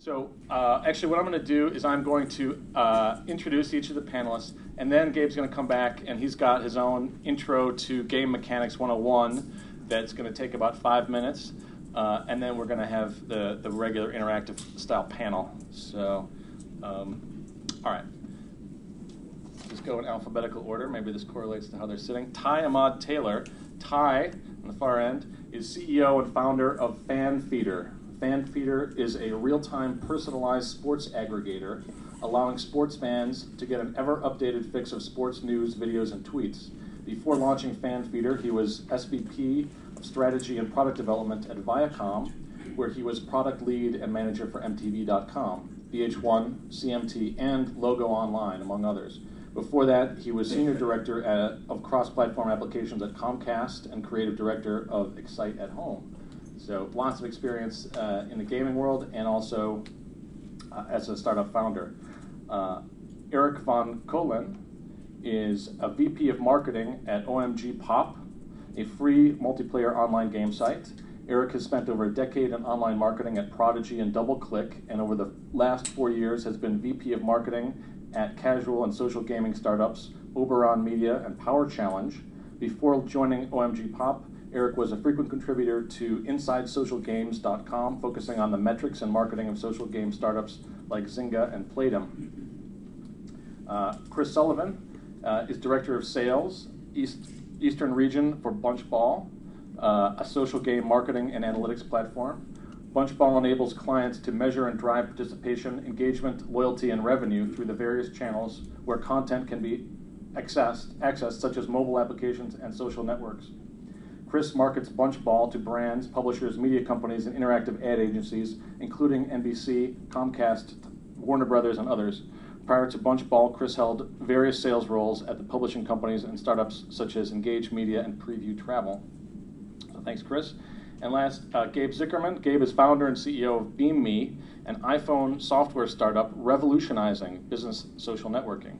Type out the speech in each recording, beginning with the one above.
So actually what I'm going to do is I'm going to introduce each of the panelists, and then Gabe's going to come back and he's got his own intro to Game Mechanics 101 that's going to take about 5 minutes, and then we're going to have the regular interactive style panel. So, all right. Just go in alphabetical order. Maybe this correlates to how they're sitting. Ahmad-Taylor. Ty, on the far end, is CEO and founder of FanFeeder. FanFeeder is a real-time personalized sports aggregator, allowing sports fans to get an ever-updated fix of sports news, videos, and tweets. Before launching FanFeeder, he was SVP of Strategy and Product Development at Viacom, where he was product lead and manager for MTV.com, VH1, CMT, and Logo Online, among others. Before that, he was Senior Director of Cross-Platform Applications at Comcast and Creative Director of Excite at Home. So lots of experience in the gaming world and also as a startup founder. Eric von Kohlen is a VP of Marketing at OMG Pop, a free multiplayer online game site. Eric has spent over a decade in online marketing at Prodigy and DoubleClick, and over the last 4 years has been VP of Marketing at casual and social gaming startups Oberon Media and Power Challenge. Before joining OMG Pop, Eric was a frequent contributor to InsideSocialGames.com, focusing on the metrics and marketing of social game startups like Zynga and Playdom. Chris Sullivan is Director of Sales, Eastern Region for Bunchball, a social game marketing and analytics platform. Bunchball enables clients to measure and drive participation, engagement, loyalty, and revenue through the various channels where content can be accessed, such as mobile applications and social networks. Chris markets Bunchball to brands, publishers, media companies, and interactive ad agencies, including NBC, Comcast, Warner Brothers, and others. Prior to Bunchball, Chris held various sales roles at the publishing companies and startups such as Engage Media and Preview Travel. So thanks, Chris. And last, Gabe Zickerman. Gabe is founder and CEO of BeamMe, an iPhone software startup revolutionizing business social networking.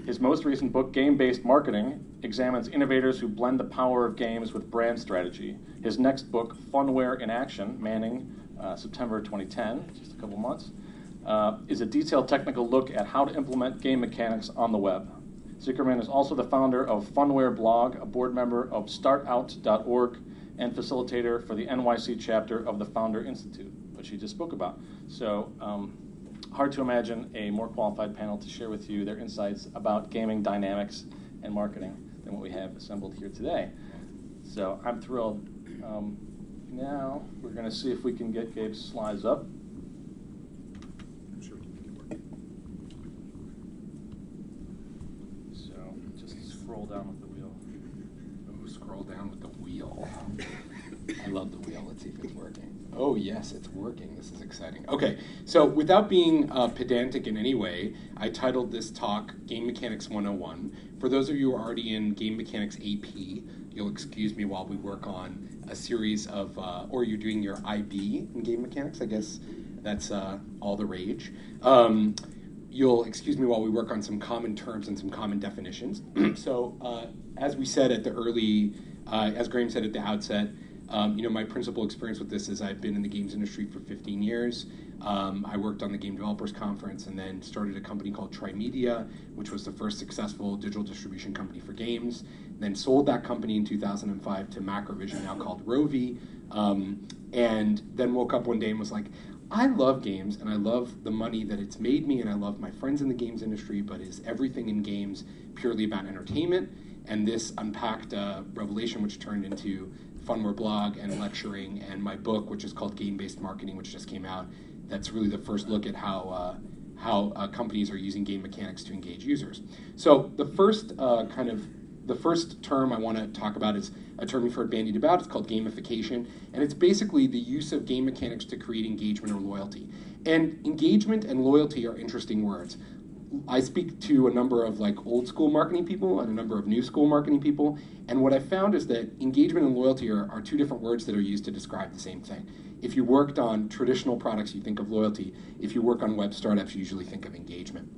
His most recent book, Game-Based Marketing, examines innovators who blend the power of games with brand strategy. His next book, Funware in Action, Manning, September 2010, just a couple months, is a detailed technical look at how to implement game mechanics on the web. Zickerman is also the founder of Funware Blog, a board member of startout.org, and facilitator for the NYC chapter of the Founder Institute, which he just spoke about. So hard to imagine a more qualified panel to share with you their insights about gaming dynamics and marketing than what we have assembled here today. So I'm thrilled. Now we're going to see if we can get Gabe's slides up. Scroll down with the wheel. Oh, scroll down with the wheel. I love the wheel. Let's see if it's working. Oh, yes, it's working. This is exciting. Okay, so without being pedantic in any way, I titled this talk Game Mechanics 101. For those of you who are already in Game Mechanics AP, you'll excuse me while we work on a series of, or you're doing your IB in Game Mechanics. I guess that's all the rage. You'll excuse me while we work on some common terms and some common definitions. So, as we said at the early, as Graham said at the outset, my principal experience with this is I've been in the games industry for 15 years. I worked on the Game Developers Conference and then started a company called Trimedia, which was the first successful digital distribution company for games. Then sold that company in 2005 to Macrovision, now called Rovi, and then woke up one day and was like, I love games, and I love the money that it's made me, and I love my friends in the games industry, but is everything in games purely about entertainment? And this unpacked revelation, which turned into Funware blog and lecturing, and my book, which is called Game-Based Marketing, which just came out. That's really the first look at how companies are using game mechanics to engage users. So the first the first term I want to talk about is a term you've heard bandied about. It's called gamification, and it's basically the use of game mechanics to create engagement or loyalty. And engagement and loyalty are interesting words. I speak to a number of old school marketing people and a number of new school marketing people, and what I found is that engagement and loyalty are two different words that are used to describe the same thing. If you worked on traditional products, you think of loyalty. If you work on web startups, you usually think of engagement.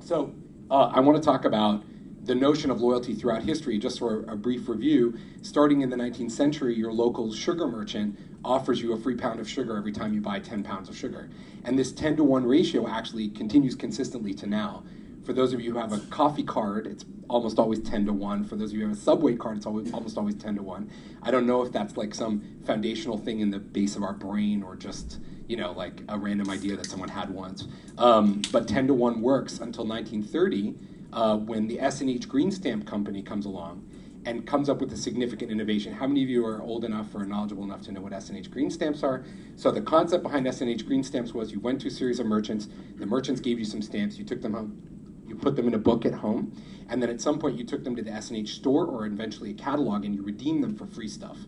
So I want to talk about the notion of loyalty throughout history, just for a brief review, starting in the 19th century, your local sugar merchant offers you a free pound of sugar every time you buy 10 pounds of sugar. And this 10 to 1 ratio actually continues consistently to now. For those of you who have a coffee card, it's almost always 10 to 1. For those of you who have a Subway card, it's almost always 10 to 1. I don't know if that's like some foundational thing in the base of our brain or just, like a random idea that someone had once. But 10 to 1 works until 1930, when the S&H Green Stamp Company comes along and comes up with a significant innovation. How many of you are old enough or knowledgeable enough to know what S&H Green Stamps are? So the concept behind S&H Green Stamps was you went to a series of merchants, the merchants gave you some stamps, you took them home, you put them in a book at home, and then at some point you took them to the S&H store or eventually a catalog and you redeemed them for free stuff.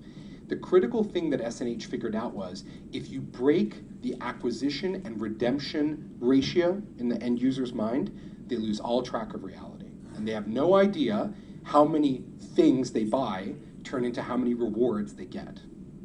The critical thing that S&H figured out was if you break the acquisition and redemption ratio in the end user's mind, they lose all track of reality. And they have no idea how many things they buy turn into how many rewards they get,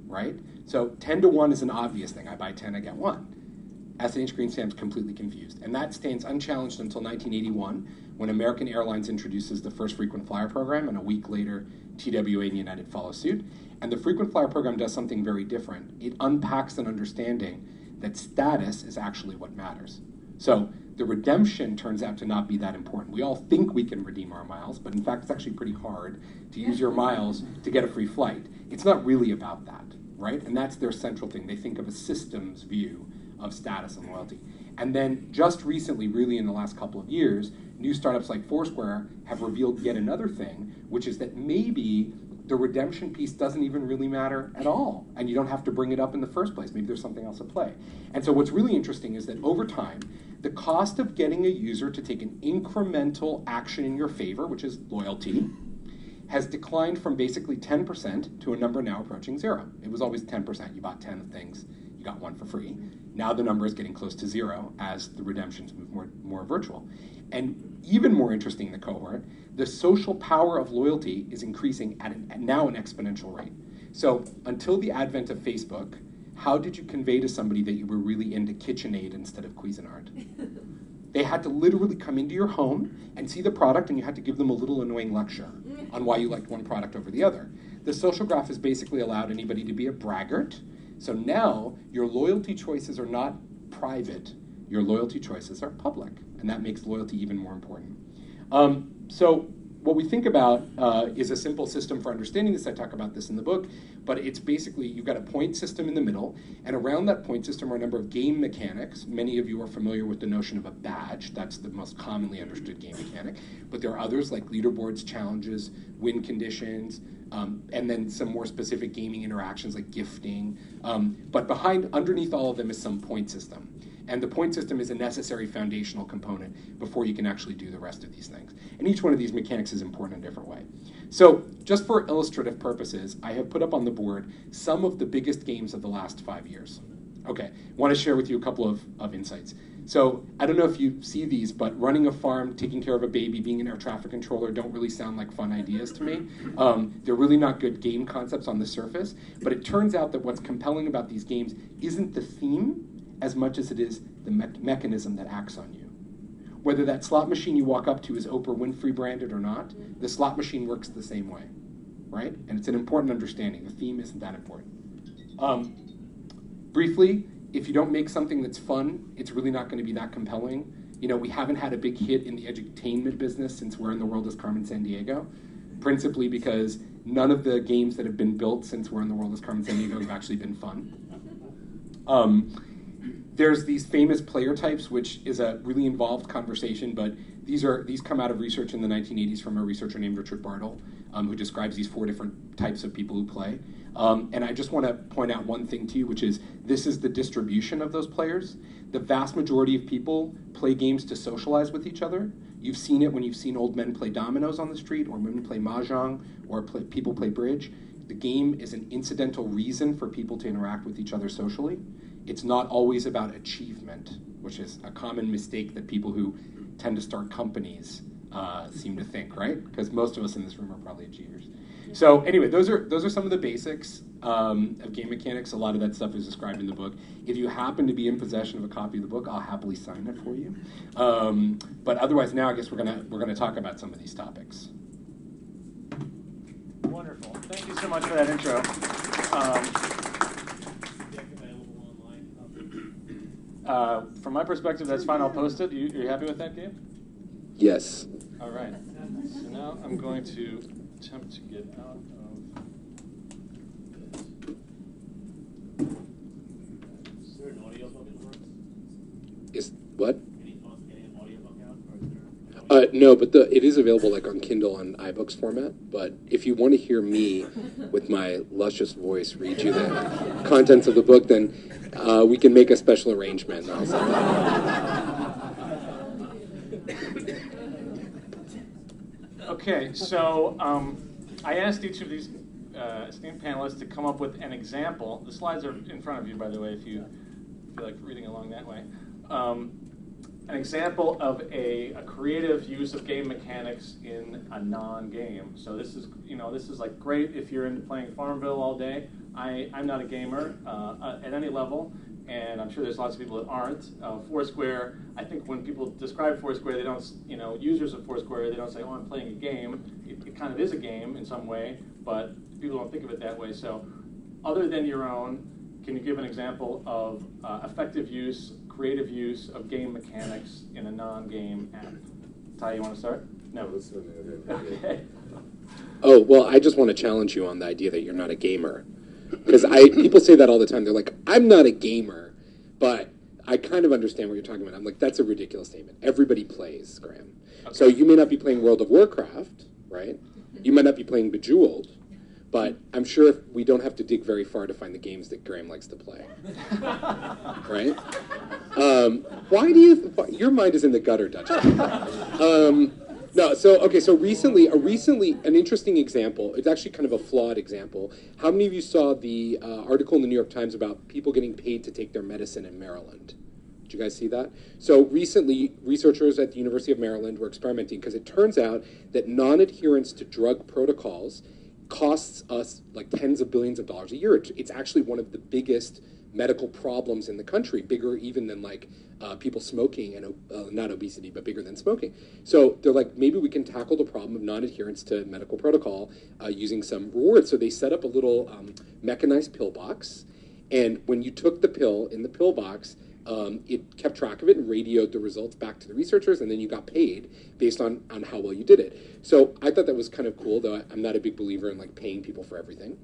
right? So 10 to 1 is an obvious thing. I buy 10, I get 1. S&H Green Stamp's completely confused. And that stands unchallenged until 1981, when American Airlines introduces the first frequent flyer program, and a week later, TWA and United follow suit. And the frequent flyer program does something very different. It unpacks an understanding that status is actually what matters. So the redemption turns out to not be that important. We all think we can redeem our miles, but in fact, it's actually pretty hard to use your miles to get a free flight. It's not really about that, right? And that's their central thing. They think of a systems view of status and loyalty. And then just recently, really in the last couple of years, new startups like Foursquare have revealed yet another thing, which is that maybe the redemption piece doesn't even really matter at all, and you don't have to bring it up in the first place. Maybe there's something else at play. And so what's really interesting is that over time, the cost of getting a user to take an incremental action in your favor, which is loyalty, has declined from basically 10% to a number now approaching 0. It was always 10%. You bought 10 things, you got 1 for free. Now the number is getting close to 0 as the redemptions move more virtual. And even more interesting in the cohort, the social power of loyalty is increasing at now an exponential rate. So until the advent of Facebook, how did you convey to somebody that you were really into KitchenAid instead of Cuisinart? They had to literally come into your home and see the product, and you had to give them a little annoying lecture on why you liked one product over the other. The social graph has basically allowed anybody to be a braggart. So now your loyalty choices are not private. Your loyalty choices are public, and that makes loyalty even more important. So what we think about is a simple system for understanding this. I talk about this in the book, but it's basically you've got a point system in the middle, and around that point system are a number of game mechanics. Many of you are familiar with the notion of a badge. That's the most commonly understood game mechanic, but there are others like leaderboards, challenges, win conditions, and then some more specific gaming interactions like gifting. But underneath all of them is some point system. And the point system is a necessary foundational component before you can actually do the rest of these things. And each one of these mechanics is important in a different way. So just for illustrative purposes, I have put up on the board some of the biggest games of the last 5 years. Okay, I want to share with you a couple of insights. So I don't know if you see these, but running a farm, taking care of a baby, being an air traffic controller don't really sound like fun ideas to me. They're really not good game concepts on the surface, but it turns out that what's compelling about these games isn't the theme as much as it is the mechanism that acts on you. Whether that slot machine you walk up to is Oprah Winfrey branded or not, the slot machine works the same way, right? And it's an important understanding. The theme isn't that important. Briefly, if you don't make something that's fun, it's really not going to be that compelling. We haven't had a big hit in the edutainment business since Where in the World is Carmen Sandiego, principally because none of the games that have been built since Where in the World is Carmen Sandiego have actually been fun. There's these famous player types, which is a really involved conversation, but these come out of research in the 1980s from a researcher named Richard Bartle, who describes these 4 different types of people who play. And I just want to point out one thing to you, which is this is the distribution of those players. The vast majority of people play games to socialize with each other. You've seen it when you've seen old men play dominoes on the street, or women play mahjong, or people play bridge. The game is an incidental reason for people to interact with each other socially. It's not always about achievement, which is a common mistake that people who tend to start companies seem to think, right? Because most of us in this room are probably achievers. So anyway, those are some of the basics of game mechanics. A lot of that stuff is described in the book. If you happen to be in possession of a copy of the book, I'll happily sign it for you. But otherwise, now I guess we're gonna talk about some of these topics. Wonderful. Thank you so much for that intro. From my perspective, that's fine. I'll post it. Are you happy with that, Gabe? Yes. All right. So now I'm going to attempt to get out of this. Is there an audio book that works? Is what? Any thoughts of getting an audio book out? Or is there No, but it is available like on Kindle on iBooks format. But if you want to hear me with my luscious voice read you the contents of the book, then we can make a special arrangement. I'll send that. Okay, so I asked each of these esteemed panelists to come up with an example. The slides are in front of you, by the way, if you feel like reading along that way. An example of a creative use of game mechanics in a non-game. So this is like great if you're into playing Farmville all day. I'm not a gamer at any level, and I'm sure there's lots of people that aren't. Foursquare, I think when people describe Foursquare, they don't, users of Foursquare, they don't say, oh, I'm playing a game. It kind of is a game in some way, but people don't think of it that way. So other than your own, can you give an example of effective use, creative use of game mechanics in a non-game app? Ty, you want to start? No. Okay. Oh, well, I just want to challenge you on the idea that you're not a gamer. Because people say that all the time. They're like, I'm not a gamer, but I kind of understand what you're talking about. I'm like, that's a ridiculous statement. Everybody plays, Graham. Okay. So you may not be playing World of Warcraft, right? You might not be playing Bejeweled, but I'm sure we don't have to dig very far to find the games that Graham likes to play. Right? Why do your mind is in the gutter, Dutch? No, so recently, an interesting example, it's actually kind of a flawed example. How many of you saw the article in the New York Times about people getting paid to take their medicine in Maryland? Did you guys see that? So recently, researchers at the University of Maryland were experimenting because it turns out that non-adherence to drug protocols costs us like tens of billions of dollars a year. It's actually one of the biggest medical problems in the country, bigger even than like people smoking and not obesity, but bigger than smoking. So they're like, maybe we can tackle the problem of non-adherence to medical protocol using some rewards. So they set up a little mechanized pill box, and when you took the pill in the pill box, it kept track of it and radioed the results back to the researchers, and then you got paid based on how well you did it. So I thought that was kind of cool, though I'm not a big believer in like paying people for everything,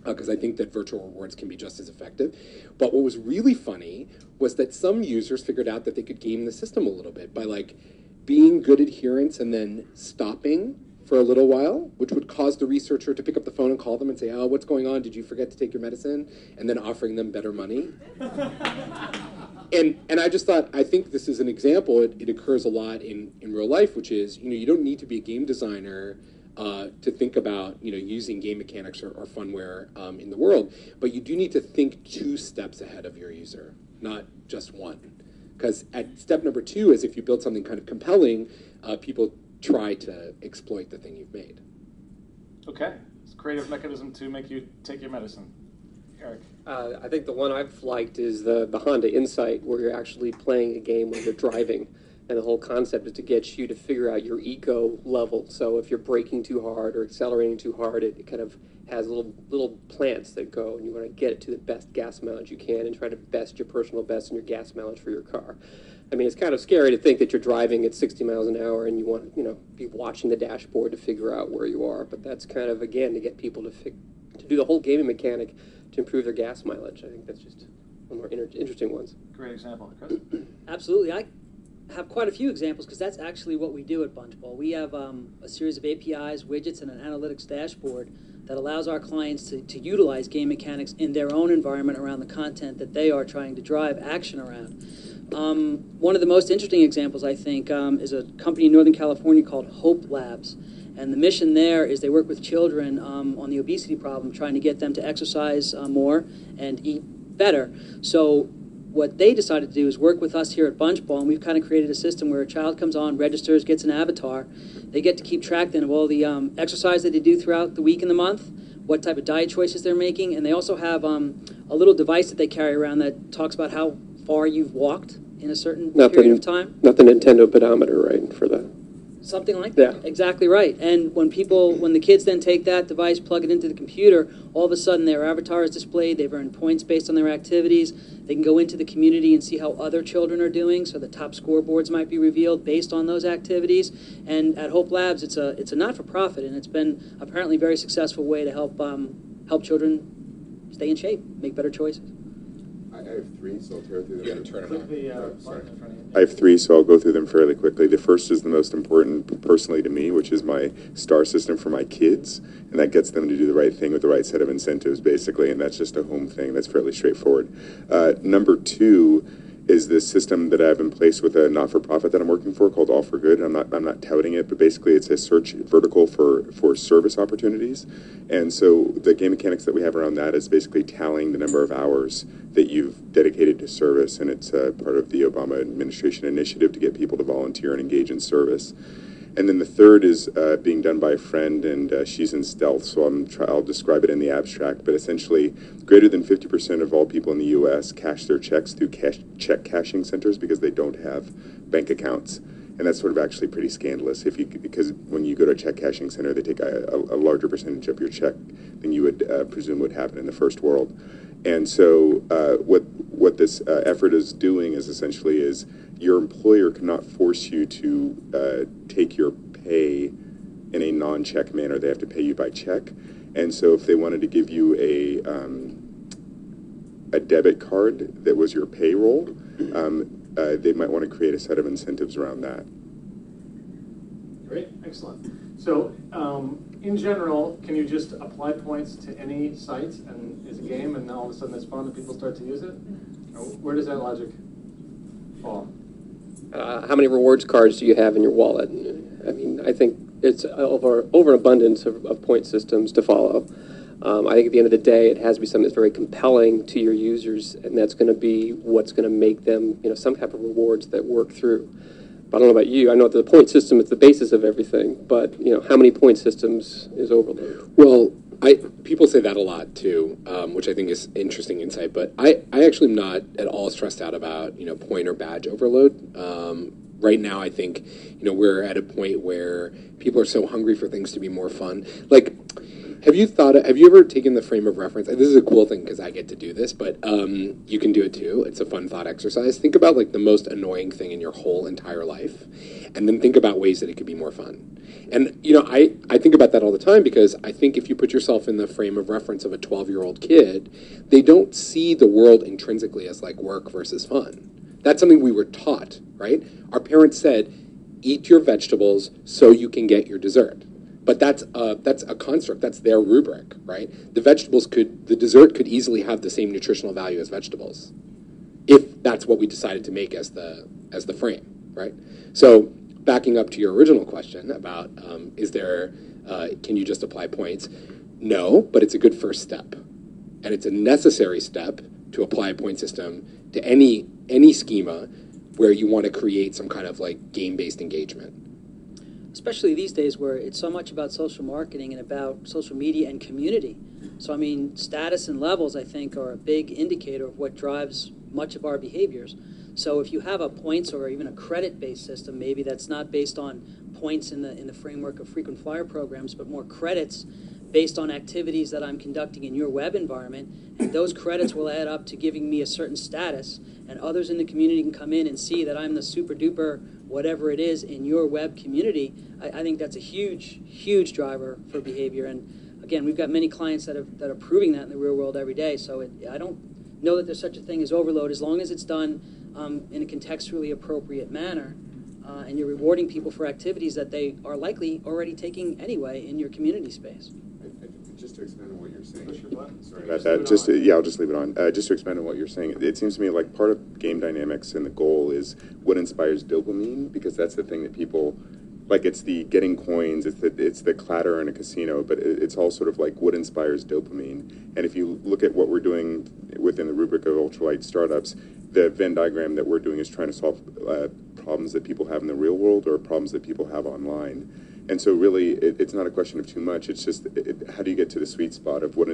because I think that virtual rewards can be just as effective. But what was really funny was that some users figured out that they could game the system a little bit by like being good adherents and then stopping for a little while, which would cause the researcher to pick up the phone and call them and say, oh, what's going on? Did you forget to take your medicine? And then offering them better money. And I just thought, I think this is an example. It occurs a lot in real life, which is, you don't need to be a game designer to think about, using game mechanics or funware in the world, but you do need to think 2 steps ahead of your user, not just 1. Because at step number 2 is if you build something kind of compelling, people try to exploit the thing you've made. Okay, it's a creative mechanism to make you take your medicine. Eric? I think the one I've liked is the Honda Insight, where you're actually playing a game where you're driving. And the whole concept is to get you to figure out your eco level. So if you're braking too hard or accelerating too hard, it kind of has little plants that go, and you want to get it to the best gas mileage you can and try to best your personal best and your gas mileage for your car. I mean, it's kind of scary to think that you're driving at 60 miles an hour and you want to, be watching the dashboard to figure out where you are. But that's kind of, again, to get people to do the whole gaming mechanic to improve their gas mileage. I think that's just one of the more interesting ones. Great example. Chris? Absolutely. I have quite a few examples because that's actually what we do at Bunchball. We have a series of APIs, widgets, and an analytics dashboard that allows our clients to utilize game mechanics in their own environment around the content that they are trying to drive action around. One of the most interesting examples, I think, is a company in Northern California called Hope Labs. And the mission there is they work with children on the obesity problem, trying to get them to exercise more and eat better. So what they decided to do is work with us here at Bunchball, and we've kind of created a system where a child comes on, registers, gets an avatar. They get to keep track then of all the exercise that they do throughout the week and the month, what type of diet choices they're making, and they also have a little device that they carry around that talks about how far you've walked in a certain period of time. Not the Nintendo pedometer, right, for the... Something like that. Yeah. Exactly right. And when the kids then take that device, plug it into the computer, all of a sudden their avatar is displayed. They've earned points based on their activities. They can go into the community and see how other children are doing. So the top scoreboards might be revealed based on those activities. And at Hope Labs, it's a not-for-profit, and it's been apparently a very successful way to help children stay in shape, make better choices. I have three, so I'll tear through them. You got to turn them Click on. the button in front of you. I have three, so I'll go through them fairly quickly. The first is the most important personally to me, which is my STAR system for my kids, and that gets them to do the right thing with the right set of incentives, basically, and that's just a home thing. That's fairly straightforward. Number two is this system that I have in place with a not-for-profit that I'm working for called All for Good. I'm not touting it, but basically it's a search vertical for service opportunities. And so the game mechanics that we have around that is basically tallying the number of hours that you've dedicated to service, and it's part of the Obama administration initiative to get people to volunteer and engage in service. And then the third is being done by a friend, and she's in stealth, so I'll describe it in the abstract. But essentially, greater than 50% of all people in the U.S. cash their checks through check cashing centers because they don't have bank accounts. And that's sort of actually pretty scandalous because when you go to a check cashing center, they take a larger percentage of your check than you would presume would happen in the first world. And so what this effort is doing is essentially is your employer cannot force you to take your pay in a non-check manner. They have to pay you by check. And so if they wanted to give you a debit card that was your payroll, they might want to create a set of incentives around that. Great, excellent. So, in general, can you just apply points to any site and it's a game, and all of a sudden it's fun and people start to use it? Or where does that logic fall? How many rewards cards do you have in your wallet? I mean, I think it's overabundance of point systems to follow. I think at the end of the day, it has to be something that's very compelling to your users, and that's going to be what's going to make them, some type of rewards that work through. But I don't know about you. I know that the point system is the basis of everything, but how many point systems is overload? Well, people say that a lot too, which I think is interesting insight. But I actually am not at all stressed out about point or badge overload. Right now, I think we're at a point where people are so hungry for things to be more fun. Like, have you ever taken the frame of reference? This is a cool thing because I get to do this, but you can do it too. It's a fun thought exercise. Think about like the most annoying thing in your whole entire life, and then think about ways that it could be more fun. And I think about that all the time because I think if you put yourself in the frame of reference of a 12-year-old kid, they don't see the world intrinsically as like work versus fun. That's something we were taught, right? Our parents said, eat your vegetables so you can get your dessert. But that's a construct. That's their rubric, right? The dessert could easily have the same nutritional value as vegetables, if that's what we decided to make as the frame, right? So backing up to your original question about can you just apply points? No, but it's a good first step, and it's a necessary step to apply a point system to any schema where you want to create some kind of like game-based engagement. Especially these days where it's so much about social marketing and about social media and community. So, I mean, status and levels, I think, are a big indicator of what drives much of our behaviors. So if you have a points or even a credit-based system, maybe that's not based on points in the framework of frequent flyer programs, but more credits based on activities that I'm conducting in your web environment, and those credits will add up to giving me a certain status, and others in the community can come in and see that I'm the super-duper whatever it is in your web community. I think that's a huge, huge driver for behavior. And again, we've got many clients that are proving that in the real world every day. So I don't know that there's such a thing as overload as long as it's done in a contextually appropriate manner, and you're rewarding people for activities that they are likely already taking anyway in your community space. Just to expand on what you're saying. Push your button. Sorry about that. I'll just leave it on. Just to expand on what you're saying, it seems to me like part of game dynamics and the goal is what inspires dopamine, because that's the thing that people like it's the getting coins, it's the clatter in a casino, but it's all sort of like what inspires dopamine. And if you look at what we're doing within the rubric of ultralight startups, the Venn diagram that we're doing is trying to solve problems that people have in the real world or problems that people have online. And so really, it's not a question of too much. It's just how do you get to the sweet spot of what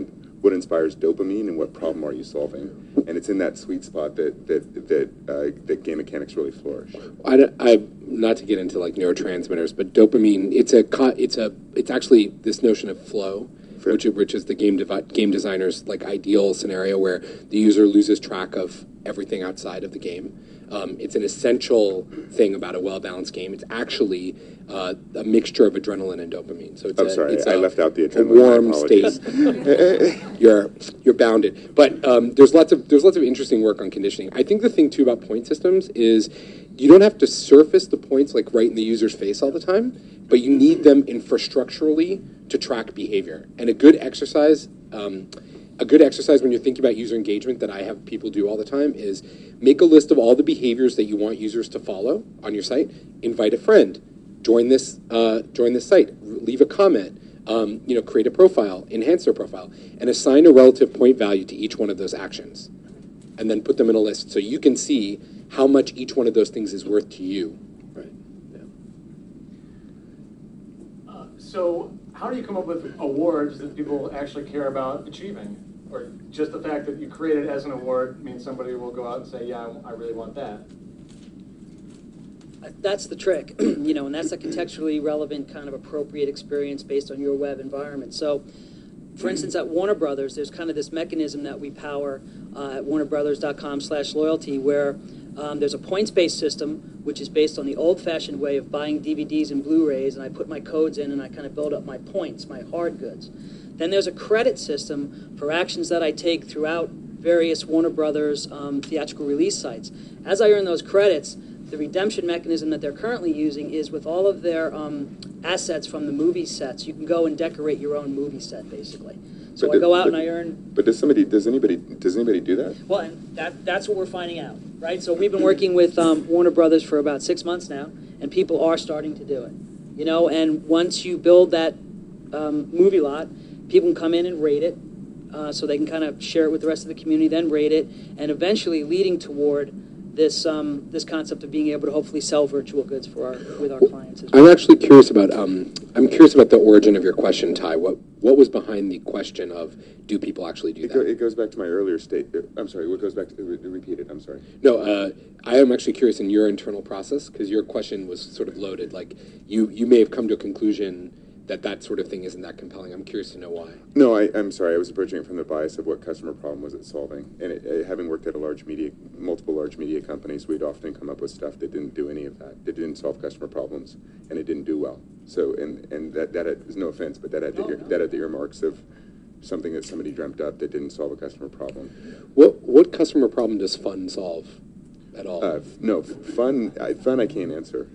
inspires dopamine and what problem are you solving? And it's in that sweet spot that game mechanics really flourish. I not to get into like neurotransmitters, but dopamine. It's actually this notion of flow, which is the game designer's like ideal scenario where the user loses track of everything outside of the game. It's an essential thing about a well-balanced game. It's actually a mixture of adrenaline and dopamine. So I left out the adrenaline. A warm state. You're bounded. But there's lots of interesting work on conditioning. I think the thing too about point systems is you don't have to surface the points like right in the user's face all the time, but you need them infrastructurally to track behavior. And a good exercise when you're thinking about user engagement that I have people do all the time is make a list of all the behaviors that you want users to follow on your site. Invite a friend, join this site, leave a comment, create a profile, enhance their profile, and assign a relative point value to each one of those actions, and then put them in a list so you can see how much each one of those things is worth to you. Right. Yeah. So how do you come up with awards that people actually care about achieving? Or just the fact that you create it as an award means somebody will go out and say, yeah, I really want that. That's the trick, and that's a contextually relevant kind of appropriate experience based on your web environment. So, for instance, at Warner Brothers, there's kind of this mechanism that we power at warnerbrothers.com/loyalty where there's a points-based system, which is based on the old-fashioned way of buying DVDs and Blu-rays, and I put my codes in and I kind of build up my points, my hard goods. Then there's a credit system for actions that I take throughout various Warner Brothers theatrical release sites. As I earn those credits, the redemption mechanism that they're currently using is with all of their assets from the movie sets. You can go and decorate your own movie set, basically. So I go out and I earn. But does anybody do that? Well, and that's what we're finding out, right? So we've been working with Warner Brothers for about 6 months now, and people are starting to do it. And once you build that movie lot, people can come in and rate it, so they can kind of share it with the rest of the community, then rate it, and eventually leading toward this concept of being able to hopefully sell virtual goods with our clients as well. I'm actually curious about the origin of your question, Ty. What was behind the question of do people actually do that? It goes back to my earlier state. I'm sorry. What goes back to repeat it? I'm sorry. No, I am actually curious in your internal process because your question was sort of loaded. Like you may have come to a conclusion that sort of thing isn't that compelling. I'm curious to know why. No, I'm sorry. I was approaching it from the bias of what customer problem was it solving. And having worked at multiple large media companies, we'd often come up with stuff that didn't do any of that. That didn't solve customer problems, and it didn't do well. So, and that had, no offense, but that had the earmarks of something that somebody dreamt up that didn't solve a customer problem. What customer problem does fun solve at all? No, fun I can't answer.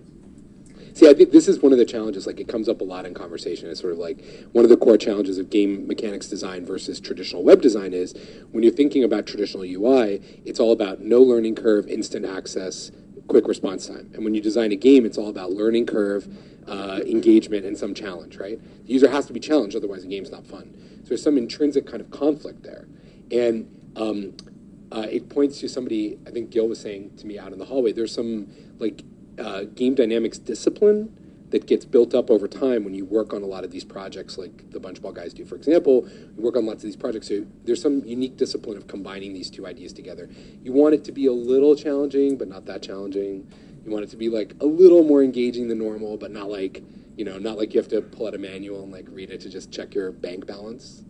See, I think this is one of the challenges, like it comes up a lot in conversation. It's sort of like one of the core challenges of game mechanics design versus traditional web design is when you're thinking about traditional UI, it's all about no learning curve, instant access, quick response time. And when you design a game, it's all about learning curve, engagement, and some challenge, right? The user has to be challenged, otherwise the game's not fun. So there's some intrinsic kind of conflict there. And it points to somebody, I think Gil was saying to me out in the hallway, there's some like game dynamics discipline that gets built up over time when you work on a lot of these projects like the Bunchball guys do. For example, you work on lots of these projects, so there's some unique discipline of combining these two ideas together. You want it to be a little challenging, but not that challenging. You want it to be like a little more engaging than normal, but not like you have to pull out a manual and like read it to just check your bank balance.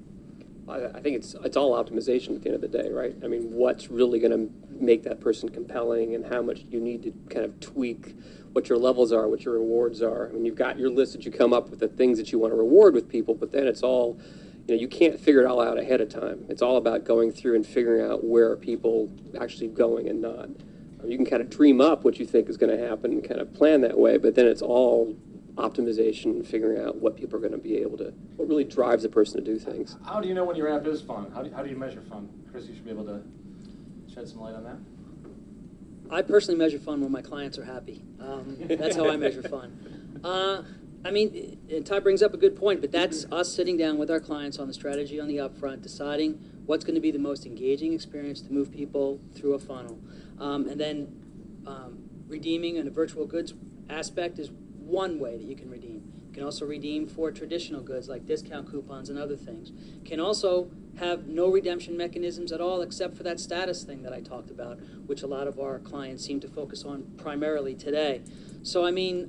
I think it's all optimization at the end of the day, right? I mean, what's really going to make that person compelling and how much you need to kind of tweak what your levels are, what your rewards are. I mean, you've got your list that you come up with, the things that you want to reward with people, but then it's all, you can't figure it all out ahead of time. It's all about going through and figuring out where are people actually going and not. You can kind of dream up what you think is going to happen and kind of plan that way, but then it's all optimization and figuring out what people are going to be able to, what really drives a person to do things. How do you know when your app is fun? How do you measure fun? Chris, you should be able to shed some light on that. I personally measure fun when my clients are happy. That's how I measure fun. I mean, and Ty brings up a good point, but that's us sitting down with our clients on the strategy on the upfront, deciding what's going to be the most engaging experience to move people through a funnel. And then redeeming in a virtual goods aspect is one way that you can redeem. You can also redeem for traditional goods like discount coupons and other things. Can also have no redemption mechanisms at all except for that status thing that I talked about, which a lot of our clients seem to focus on primarily today. So, I mean,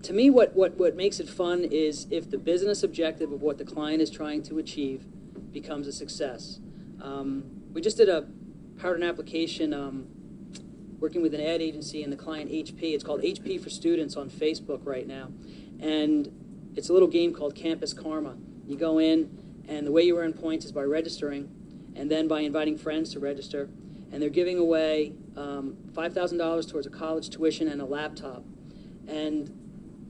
to me, what makes it fun is if the business objective of what the client is trying to achieve becomes a success. We just did a powered an application working with an ad agency and the client HP. It's called HP for Students on Facebook right now. And it's a little game called Campus Karma. You go in, and the way you earn points is by registering, and then by inviting friends to register. And they're giving away $5,000 towards a college tuition and a laptop. And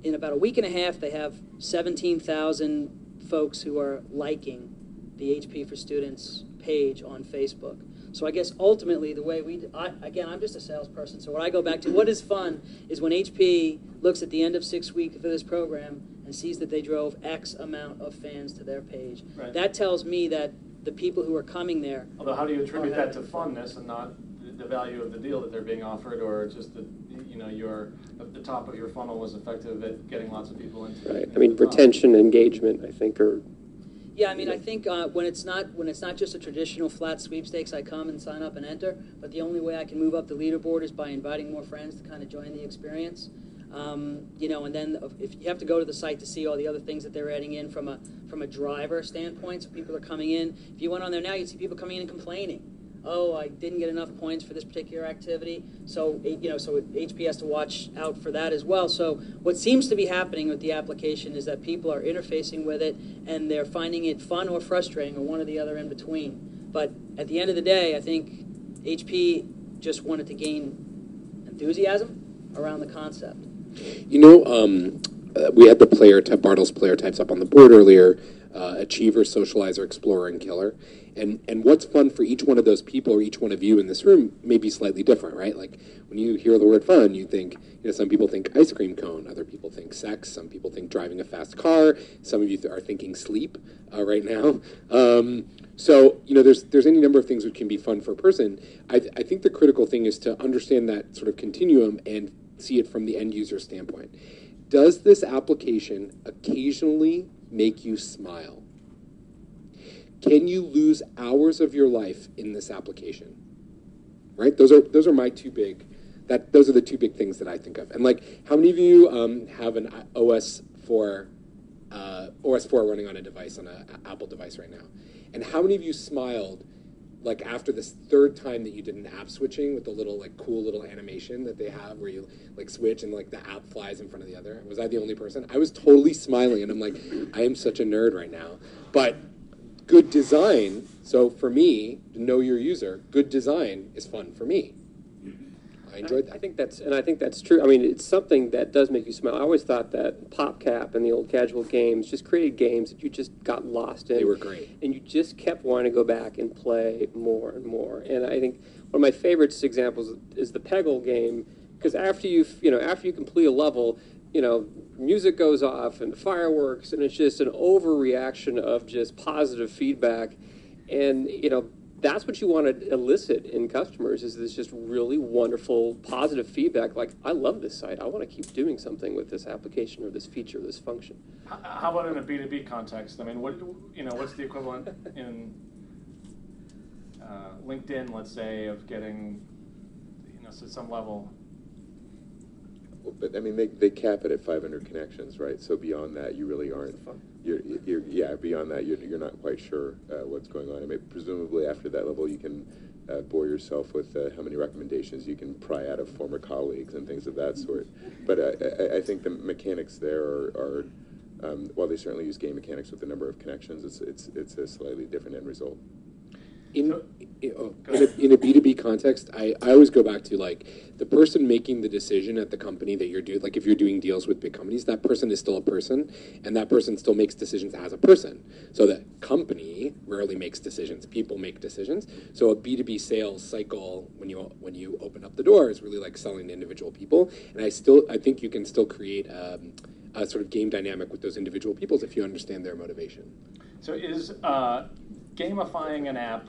in about a week and a half, they have 17,000 folks who are liking the HP for Students page on Facebook. So I guess ultimately the way I'm just a salesperson, so what I go back to, what is fun is when HP looks at the end of 6 weeks of this program and sees that they drove X amount of fans to their page. Right. That tells me that the people who are coming there... Although how do you attribute that to funness and not the value of the deal that they're being offered, or just that the top of your funnel was effective at getting lots of people into it? Right. I mean, retention, engagement, I think are... Yeah, I mean, I think when it's not just a traditional flat sweepstakes, I come and sign up and enter, but the only way I can move up the leaderboard is by inviting more friends to kind of join the experience. And then if you have to go to the site to see all the other things that they're adding in from a driver standpoint, so people are coming in. If you went on there now, you'd see people coming in and complaining. Oh, I didn't get enough points for this particular activity. So, so HP has to watch out for that as well. So what seems to be happening with the application is that people are interfacing with it, and they're finding it fun or frustrating, or one or the other in between. But at the end of the day, I think HP just wanted to gain enthusiasm around the concept. We had the Bartle's player types up on the board earlier, Achiever, Socializer, Explorer, and Killer. And what's fun for each one of those people or each one of you in this room may be slightly different, right? Like when you hear the word fun, you think, some people think ice cream cone, other people think sex, some people think driving a fast car, some of you are thinking sleep right now. So there's any number of things which can be fun for a person. I think the critical thing is to understand that sort of continuum and see it from the end user standpoint. Does this application occasionally make you smile? Can you lose hours of your life in this application? Right? Those are my two big. Those are the two big things that I think of. And how many of you have an OS 4 running on a device, on an Apple device right now? And how many of you smiled after this third time that you did an app switching with the little cool little animation that they have where you switch and the app flies in front of the other? Was I the only person? I was totally smiling, and I'm like, I am such a nerd right now. But good design, so for me, to know your user, good design is fun for me. I enjoyed that. I think that's true. I mean, it's something that does make you smile. I always thought that PopCap and the old casual games just created games that you just got lost in. They were great. And you just kept wanting to go back and play more and more. And I think one of my favorite examples is the Peggle game, because after you complete a level, music goes off and fireworks, and it's just an overreaction of just positive feedback. And, that's what you want to elicit in customers, is this just really wonderful, positive feedback. Like, I love this site. I want to keep doing something with this application or this feature or this function. How about in a B2B context? I mean, what's the equivalent in LinkedIn, let's say, of getting, to some level? But I mean, they cap it at 500 connections, right? So beyond that, you really aren't. Beyond that, you're not quite sure what's going on. I mean, presumably after that level, you can bore yourself with how many recommendations you can pry out of former colleagues and things of that sort. But I think the mechanics there are while they certainly use game mechanics with the number of connections, it's a slightly different end result. in a B2B context, I always go back to like the person making the decision at the company that you're doing. Like if you're doing deals with big companies, that person is still a person, and that person still makes decisions as a person. So the company rarely makes decisions; people make decisions. So a B2B sales cycle, when you open up the door, is really like selling to individual people. And I think you can still create a sort of game dynamic with those individual peoples if you understand their motivation. So is gamifying an app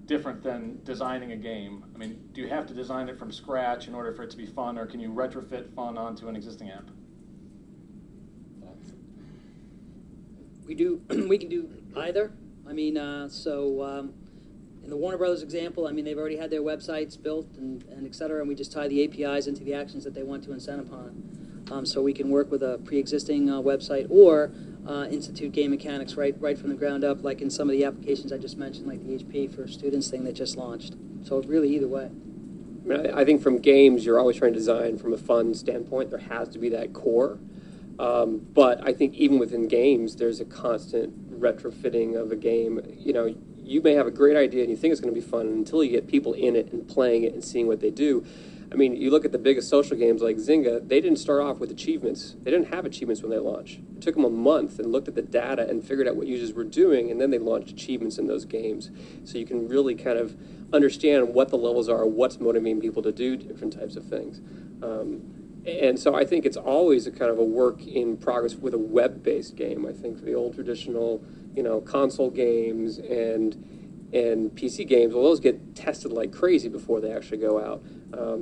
different than designing a game? I mean, do you have to design it from scratch in order for it to be fun, or can you retrofit fun onto an existing app? We can do either. I mean, in the Warner Brothers example, I mean, they've already had their websites built and et cetera, and we just tie the APIs into the actions that they want to incent upon. So we can work with a pre-existing website or institute game mechanics right from the ground up, like in some of the applications I just mentioned, like the HP for Students thing that just launched. So really, either way. I mean, I think from games, you're always trying to design from a fun standpoint. There has to be that core. But I think even within games, there's a constant retrofitting of a game. You know, you may have a great idea and you think it's going to be fun, and until you get people in it and playing it and seeing what they do. I mean, you look at the biggest social games like Zynga, they didn't start off with achievements. They didn't have achievements when they launched. It took them a month and looked at the data and figured out what users were doing, and then they launched achievements in those games. So you can really kind of understand what the levels are, what's motivating people to do different types of things. And so I think it's always a kind of a work in progress with a web-based game. I think the old traditional, console games and PC games, well, those get tested like crazy before they actually go out.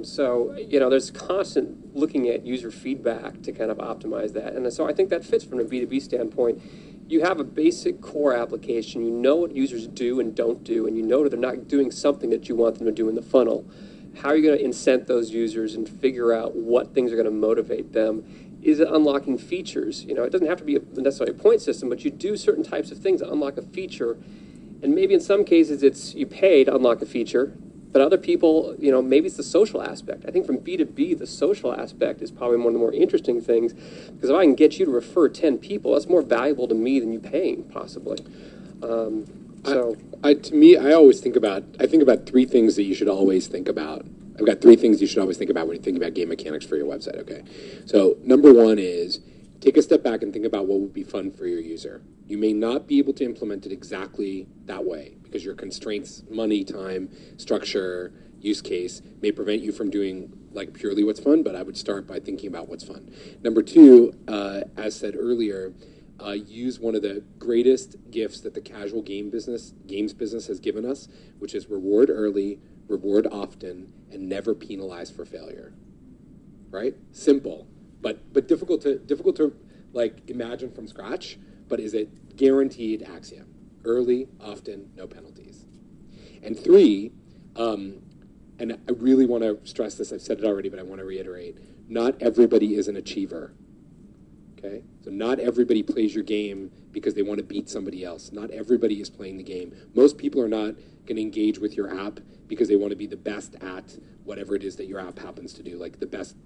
So there's constant looking at user feedback to kind of optimize that. And so I think that fits from a B2B standpoint. You have a basic core application. You know what users do and don't do, and you know that they're not doing something that you want them to do in the funnel. How are you going to incent those users and figure out what things are going to motivate them? Is it unlocking features? It doesn't have to be necessarily a point system, but you do certain types of things that unlock a feature. And maybe in some cases it's you pay to unlock a feature, but other people, maybe it's the social aspect. I think from B2B, the social aspect is probably one of the more interesting things, because if I can get you to refer 10 people, that's more valuable to me than you paying, possibly. To me, I think about three things that you should always think about. I've got three things you should always think about when you think about game mechanics for your website, okay? So number one is take a step back and think about what would be fun for your user. You may not be able to implement it exactly that way because your constraints, money, time, structure, use case, may prevent you from doing like purely what's fun, but I would start by thinking about what's fun. Number two, as said earlier, use one of the greatest gifts that the casual games business has given us, which is reward early, reward often, and never penalize for failure. Right? Simple, but difficult to like imagine from scratch. But is it guaranteed axiom? Early, often, no penalties. And three, and I really want to stress this. I've said it already, but I want to reiterate: not everybody is an achiever. Okay? So not everybody plays your game because they want to beat somebody else. Not everybody is playing the game. Most people are not going to engage with your app because they want to be the best at whatever it is that your app happens to do. Like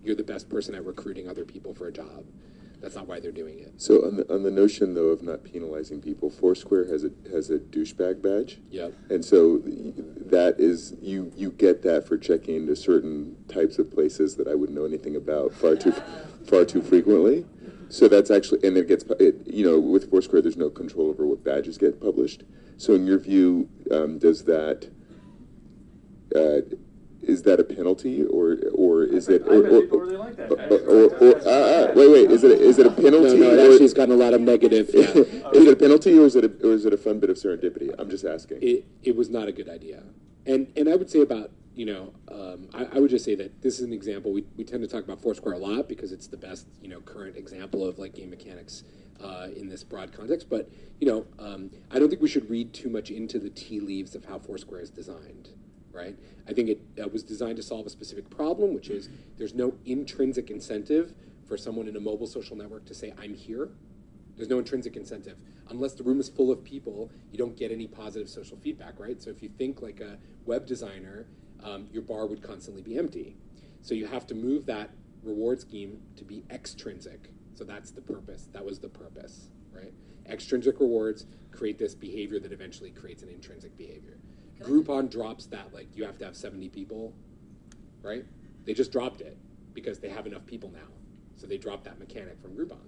you're the best person at recruiting other people for a job. That's not why they're doing it. So on the notion, though, of not penalizing people, Foursquare has a douchebag badge. Yeah. And so that is, you get that for checking into certain types of places that I wouldn't know anything about far too frequently. So that's actually, and with Foursquare, there's no control over what badges get published. So in your view, is that a penalty, or is it? I bet people really like that. Wait. Is it a penalty? No, it actually has gotten a lot of negative. Yeah. Is it a penalty, or is it a fun bit of serendipity? I'm just asking. It was not a good idea, and I would say about I would just say that this is an example. We tend to talk about Foursquare a lot because it's the best current example of like game mechanics in this broad context. But I don't think we should read too much into the tea leaves of how Foursquare is designed. Right? I think it was designed to solve a specific problem, which is there's no intrinsic incentive for someone in a mobile social network to say, I'm here. There's no intrinsic incentive. Unless the room is full of people, you don't get any positive social feedback, right? So if you think like a web designer, your bar would constantly be empty. So you have to move that reward scheme to be extrinsic. So that's the purpose. That was the purpose, right? Extrinsic rewards create this behavior that eventually creates an intrinsic behavior. Groupon drops that, like, you have to have 70 people, right? They just dropped it because they have enough people now. So they dropped that mechanic from Groupon.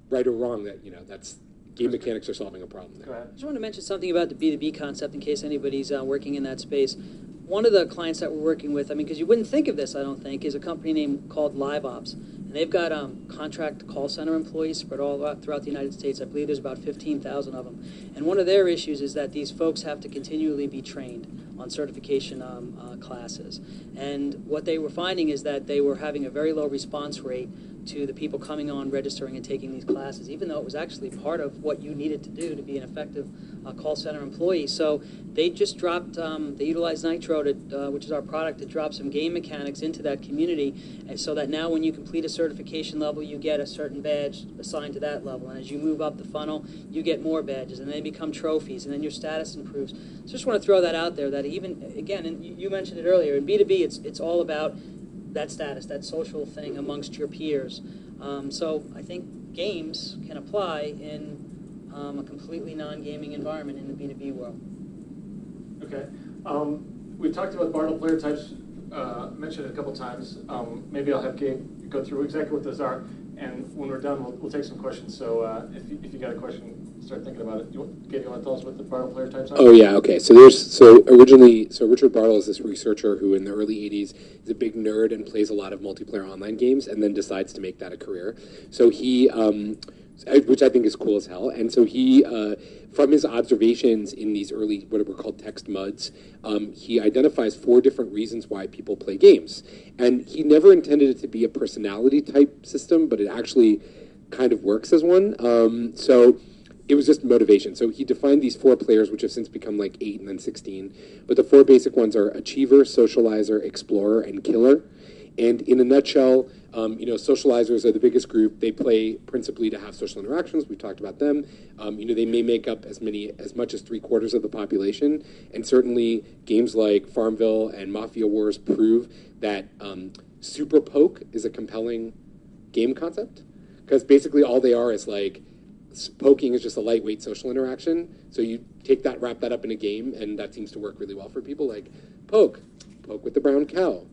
Right or wrong, that, that's game mechanics are solving a problem there. Go ahead. I just want to mention something about the B2B concept in case anybody's working in that space. One of the clients that we're working with, because you wouldn't think of this, I don't think, is a company called LiveOps. And they've got contract call center employees spread all throughout the United States. I believe there's about 15,000 of them. And one of their issues is that these folks have to continually be trained on certification classes. And what they were finding is that they were having a very low response rate to the people coming on, registering, and taking these classes, even though it was actually part of what you needed to do to be an effective call center employee. So they just dropped, they utilized Nitro, which is our product, to drop some game mechanics into that community, and so that now when you complete a certification level, you get a certain badge assigned to that level. And as you move up the funnel, you get more badges, and they become trophies, and then your status improves. So just want to throw that out there, that even, again, and you mentioned it earlier, in B2B, it's all about that status, that social thing amongst your peers. So I think games can apply in a completely non-gaming environment in the B2B world. Okay. We talked about Bartle player types, mentioned it a couple times. Maybe I'll have Gabe go through exactly what those are, and when we're done, we'll take some questions. So if you got a question, start thinking about it. Gabe, you want to tell us what the Bartle player types are? Oh yeah, okay. So Richard Bartle is this researcher who in the early 80s is a big nerd and plays a lot of multiplayer online games, and then decides to make that a career. So he, which I think is cool as hell, and so he, from his observations in these early, what were called text muds, he identifies 4 different reasons why people play games. And he never intended it to be a personality type system, but it actually kind of works as one. So it was just motivation. So he defined these 4 players, which have since become like 8 and then 16. But the 4 basic ones are achiever, socializer, explorer, and killer. And in a nutshell, socializers are the biggest group. They play principally to have social interactions. We've talked about them. They may make up as much as 3/4 of the population. And certainly games like Farmville and Mafia Wars prove that super poke is a compelling game concept. Because basically all they are is like, poking is just a lightweight social interaction. So you take that, wrap that up in a game, and that seems to work really well for people. Like, poke with the brown cow.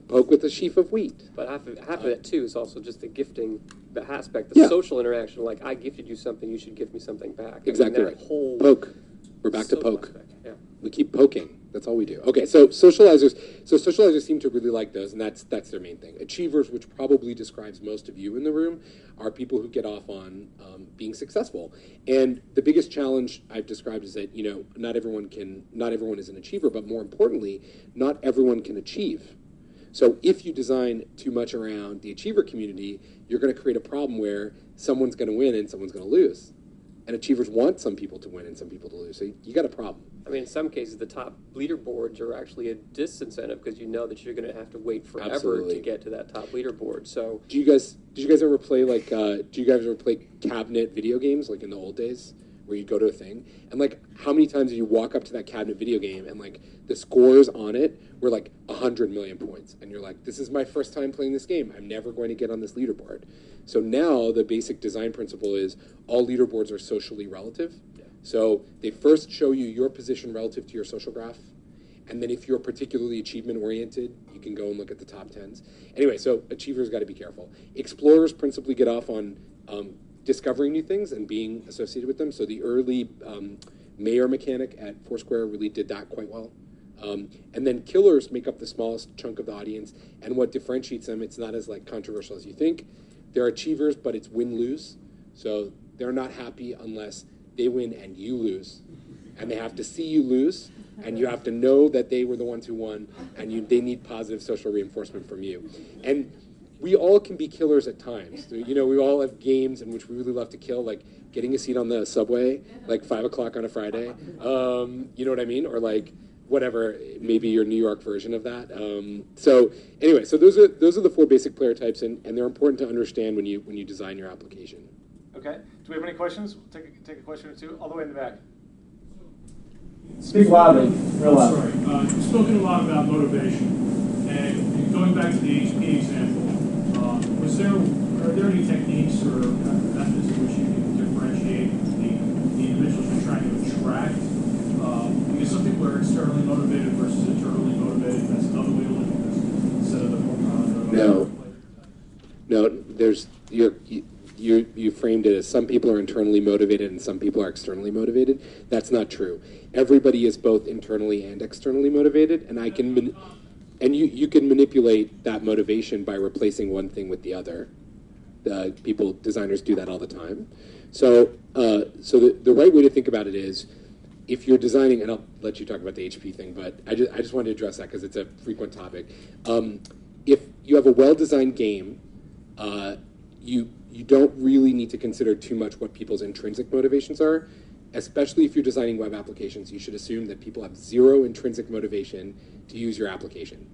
Poke with a sheaf of wheat. But half of it, too, is also just the gifting aspect, the social interaction. Like, I gifted you something, you should gift me something back. Exactly right. Whole poke. We're back to poke. Aspect. Yeah. We keep poking. That's all we do. Okay, so socializers seem to really like those, and that's their main thing. Achievers, which probably describes most of you in the room, are people who get off on being successful. And the biggest challenge I've described is that not everyone is an achiever, but more importantly, not everyone can achieve. So if you design too much around the achiever community, you're going to create a problem where someone's going to win and someone's going to lose. And achievers want some people to win and some people to lose. So you got a problem. I mean, in some cases, the top leaderboards are actually a disincentive because you know that you're going to have to wait forever to get to that top leaderboard. So, did you guys ever play cabinet video games like in the old days, where you go to a thing and like how many times do you walk up to that cabinet video game and like the scores on it were like 100 million points, and you're like, this is my first time playing this game. I'm never going to get on this leaderboard. So now the basic design principle is all leaderboards are socially relative. So they first show you your position relative to your social graph, and then if you're particularly achievement-oriented, you can go and look at the top 10s. Anyway, so achievers got to be careful. Explorers principally get off on discovering new things and being associated with them. So the early mayor mechanic at Foursquare really did that quite well. And then killers make up the smallest chunk of the audience, and what differentiates them, it's not as like controversial as you think. They're achievers, but it's win-lose. So they're not happy unless they win and you lose. And they have to see you lose, and you have to know that they were the ones who won, and they need positive social reinforcement from you. And we all can be killers at times. So, we all have games in which we really love to kill, like getting a seat on the subway, like 5 o'clock on a Friday. You know what I mean? Or like whatever, maybe your New York version of that. So anyway, so those are the 4 basic player types, and they're important to understand when you design your application. Okay. Do we have any questions? We'll take a question or two all the way in the back. Speak loudly, real loud. Sorry. You've spoken a lot about motivation. And going back to the HP example, Are there any techniques or methods in which you can differentiate the individuals you're trying to attract? Because some people are externally motivated versus internally motivated. That's another way to look at this instead of No, there's you framed it as some people are internally motivated and some people are externally motivated. That's not true. Everybody is both internally and externally motivated, and you can manipulate that motivation by replacing one thing with the other. Designers do that all the time. So the right way to think about it is, if you're designing, and I'll let you talk about the HP thing, but I just wanted to address that because it's a frequent topic. If you have a well-designed game, you don't really need to consider too much what people's intrinsic motivations are, especially if you're designing web applications. You should assume that people have zero intrinsic motivation to use your application,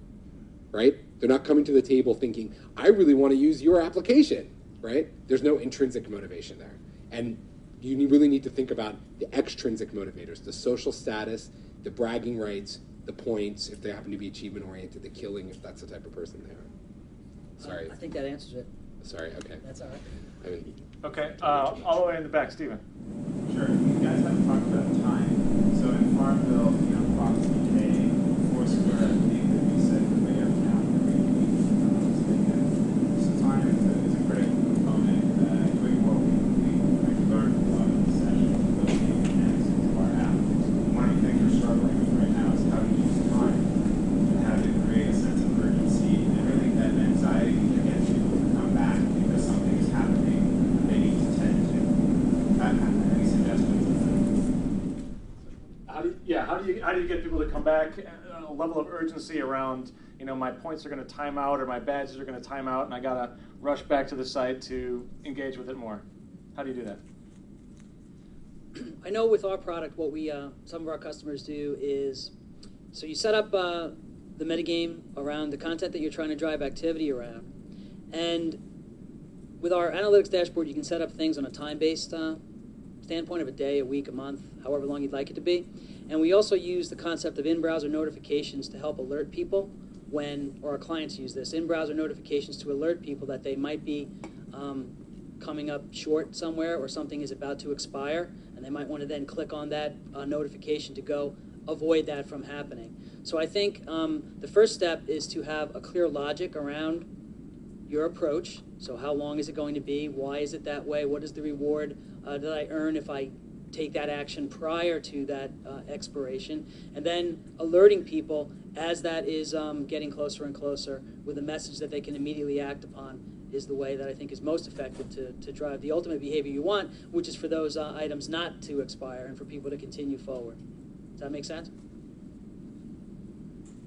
right? They're not coming to the table thinking, I really want to use your application, right? There's no intrinsic motivation there. And you really need to think about the extrinsic motivators, the social status, the bragging rights, the points, if they happen to be achievement-oriented, the killing, if that's the type of person they are. Sorry. I think that answers it. Sorry, okay. That's all right. I mean, Okay, all the way in the back, Stephen. Sure. You guys haven't talked about time. So in Farmville, Fox Day, Foursquare, I think that you said the way uptown every week. So time is a critical component. Doing what we learned a lot of the sessions, building mechanics into our app. One of the things we're struggling with right now is how to use time and how to create a sense of urgency and really that anxiety to get people to come back because something is happening they need to tend to. Any suggestions on that? How do you get people to come back? A level of urgency around, my points are going to time out or my badges are going to time out, and I got to rush back to the site to engage with it more. How do you do that? I know with our product, what we some of our customers do is, so you set up the metagame around the content that you're trying to drive activity around, and with our analytics dashboard, you can set up things on a time-based standpoint of a day, a week, a month, however long you'd like it to be. And we also use the concept of in-browser notifications to help alert people or our clients use this, in-browser notifications to alert people that they might be coming up short somewhere or something is about to expire, and they might want to then click on that notification to go avoid that from happening. So I think the first step is to have a clear logic around your approach. So how long is it going to be? Why is it that way? What is the reward that I earn if I take that action prior to that expiration? And then alerting people as that is getting closer and closer with a message that they can immediately act upon is the way that I think is most effective to drive the ultimate behavior you want, which is for those items not to expire and for people to continue forward. Does that make sense?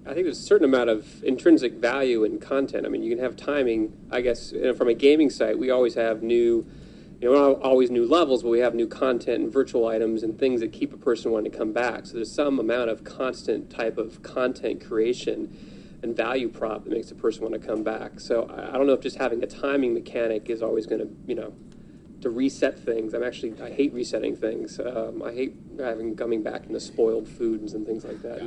I think there's a certain amount of intrinsic value in content. I mean, you can have timing. I guess from a gaming site, we always have new, not always new levels, but we have new content and virtual items and things that keep a person wanting to come back. So there's some amount of constant type of content creation and value prop that makes a person want to come back. So I don't know if just having a timing mechanic is always going to, to reset things. I hate resetting things. I hate coming back into spoiled foods and things like that.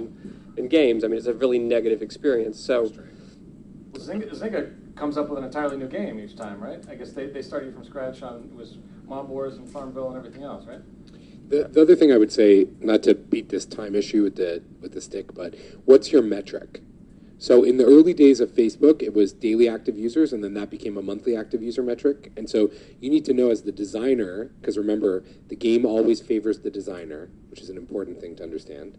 In games, I mean, it's a really negative experience. So, Well, Zynga comes up with an entirely new game each time, right? I guess they started from scratch on Mob Wars and Farmville and everything else, right? the other thing I would say, not to beat this time issue with the stick, but what's your metric? So in the early days of Facebook, it was daily active users, and then that became a monthly active user metric. And so you need to know as the designer, because remember, the game always favors the designer, which is an important thing to understand.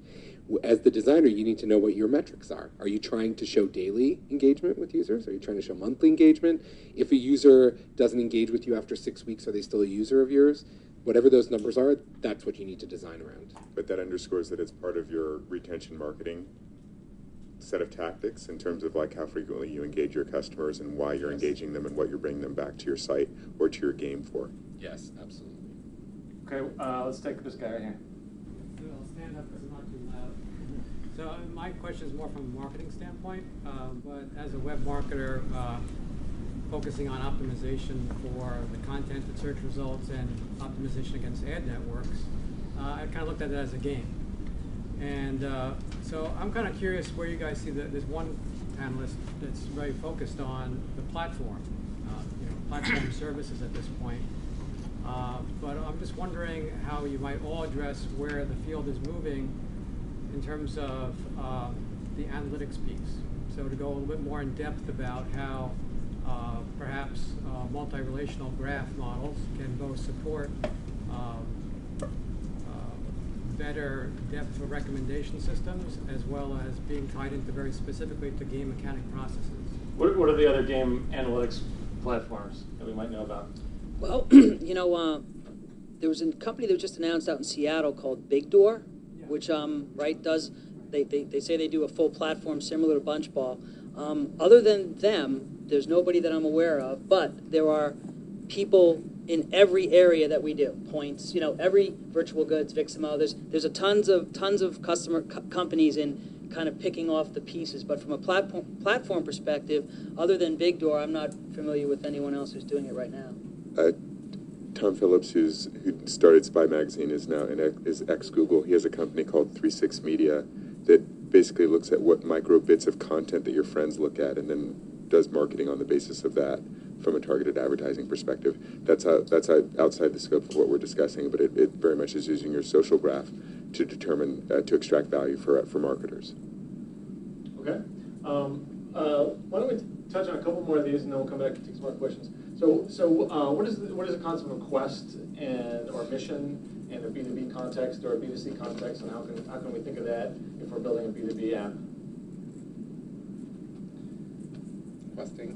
As the designer, you need to know what your metrics are. Are you trying to show daily engagement with users? Are you trying to show monthly engagement? If a user doesn't engage with you after 6 weeks, are they still a user of yours? Whatever those numbers are, that's what you need to design around. But that underscores that it's part of your retention marketing set of tactics in terms of like how frequently you engage your customers and why you're engaging them and what you're bringing them back to your site or to your game for. Yes, absolutely. Okay, let's take this guy right here. I'll stand up because I'm not too loud. So my question is more from a marketing standpoint, but as a web marketer, focusing on optimization for the content, the search results, and optimization against ad networks, I kind of looked at it as a game. And so I'm kind of curious where you guys see that there's one panelist that's very focused on the platform, platform services at this point. But I'm just wondering how you might all address where the field is moving in terms of the analytics piece. So to go a little bit more in depth about how perhaps multi-relational graph models can both support better depth of recommendation systems as well as being tied into very specifically to game mechanic processes. What are the other game analytics platforms that we might know about? Well, there was a company that was just announced out in Seattle called Big Door, which does they say they do a full platform similar to Bunchball. Other than them, there's nobody that I'm aware of, but there are people in every area that we do. Points, every virtual goods, Viximo. There's a tons of customer companies in kind of picking off the pieces. But from a platform perspective, other than Big Door, I'm not familiar with anyone else who's doing it right now. Tom Phillips, who started Spy Magazine, is ex-Google. He has a company called 36 Media that basically looks at what micro bits of content that your friends look at and then does marketing on the basis of that from a targeted advertising perspective. That's outside the scope of what we're discussing, but it very much is using your social graph to determine, to extract value for marketers. Okay. Why don't we touch on a couple more of these, and then we'll come back and take some more questions. So what is the concept of quest or mission in a B2B context or a B2C context, and how can we think of that if we're building a B2B app? Questing?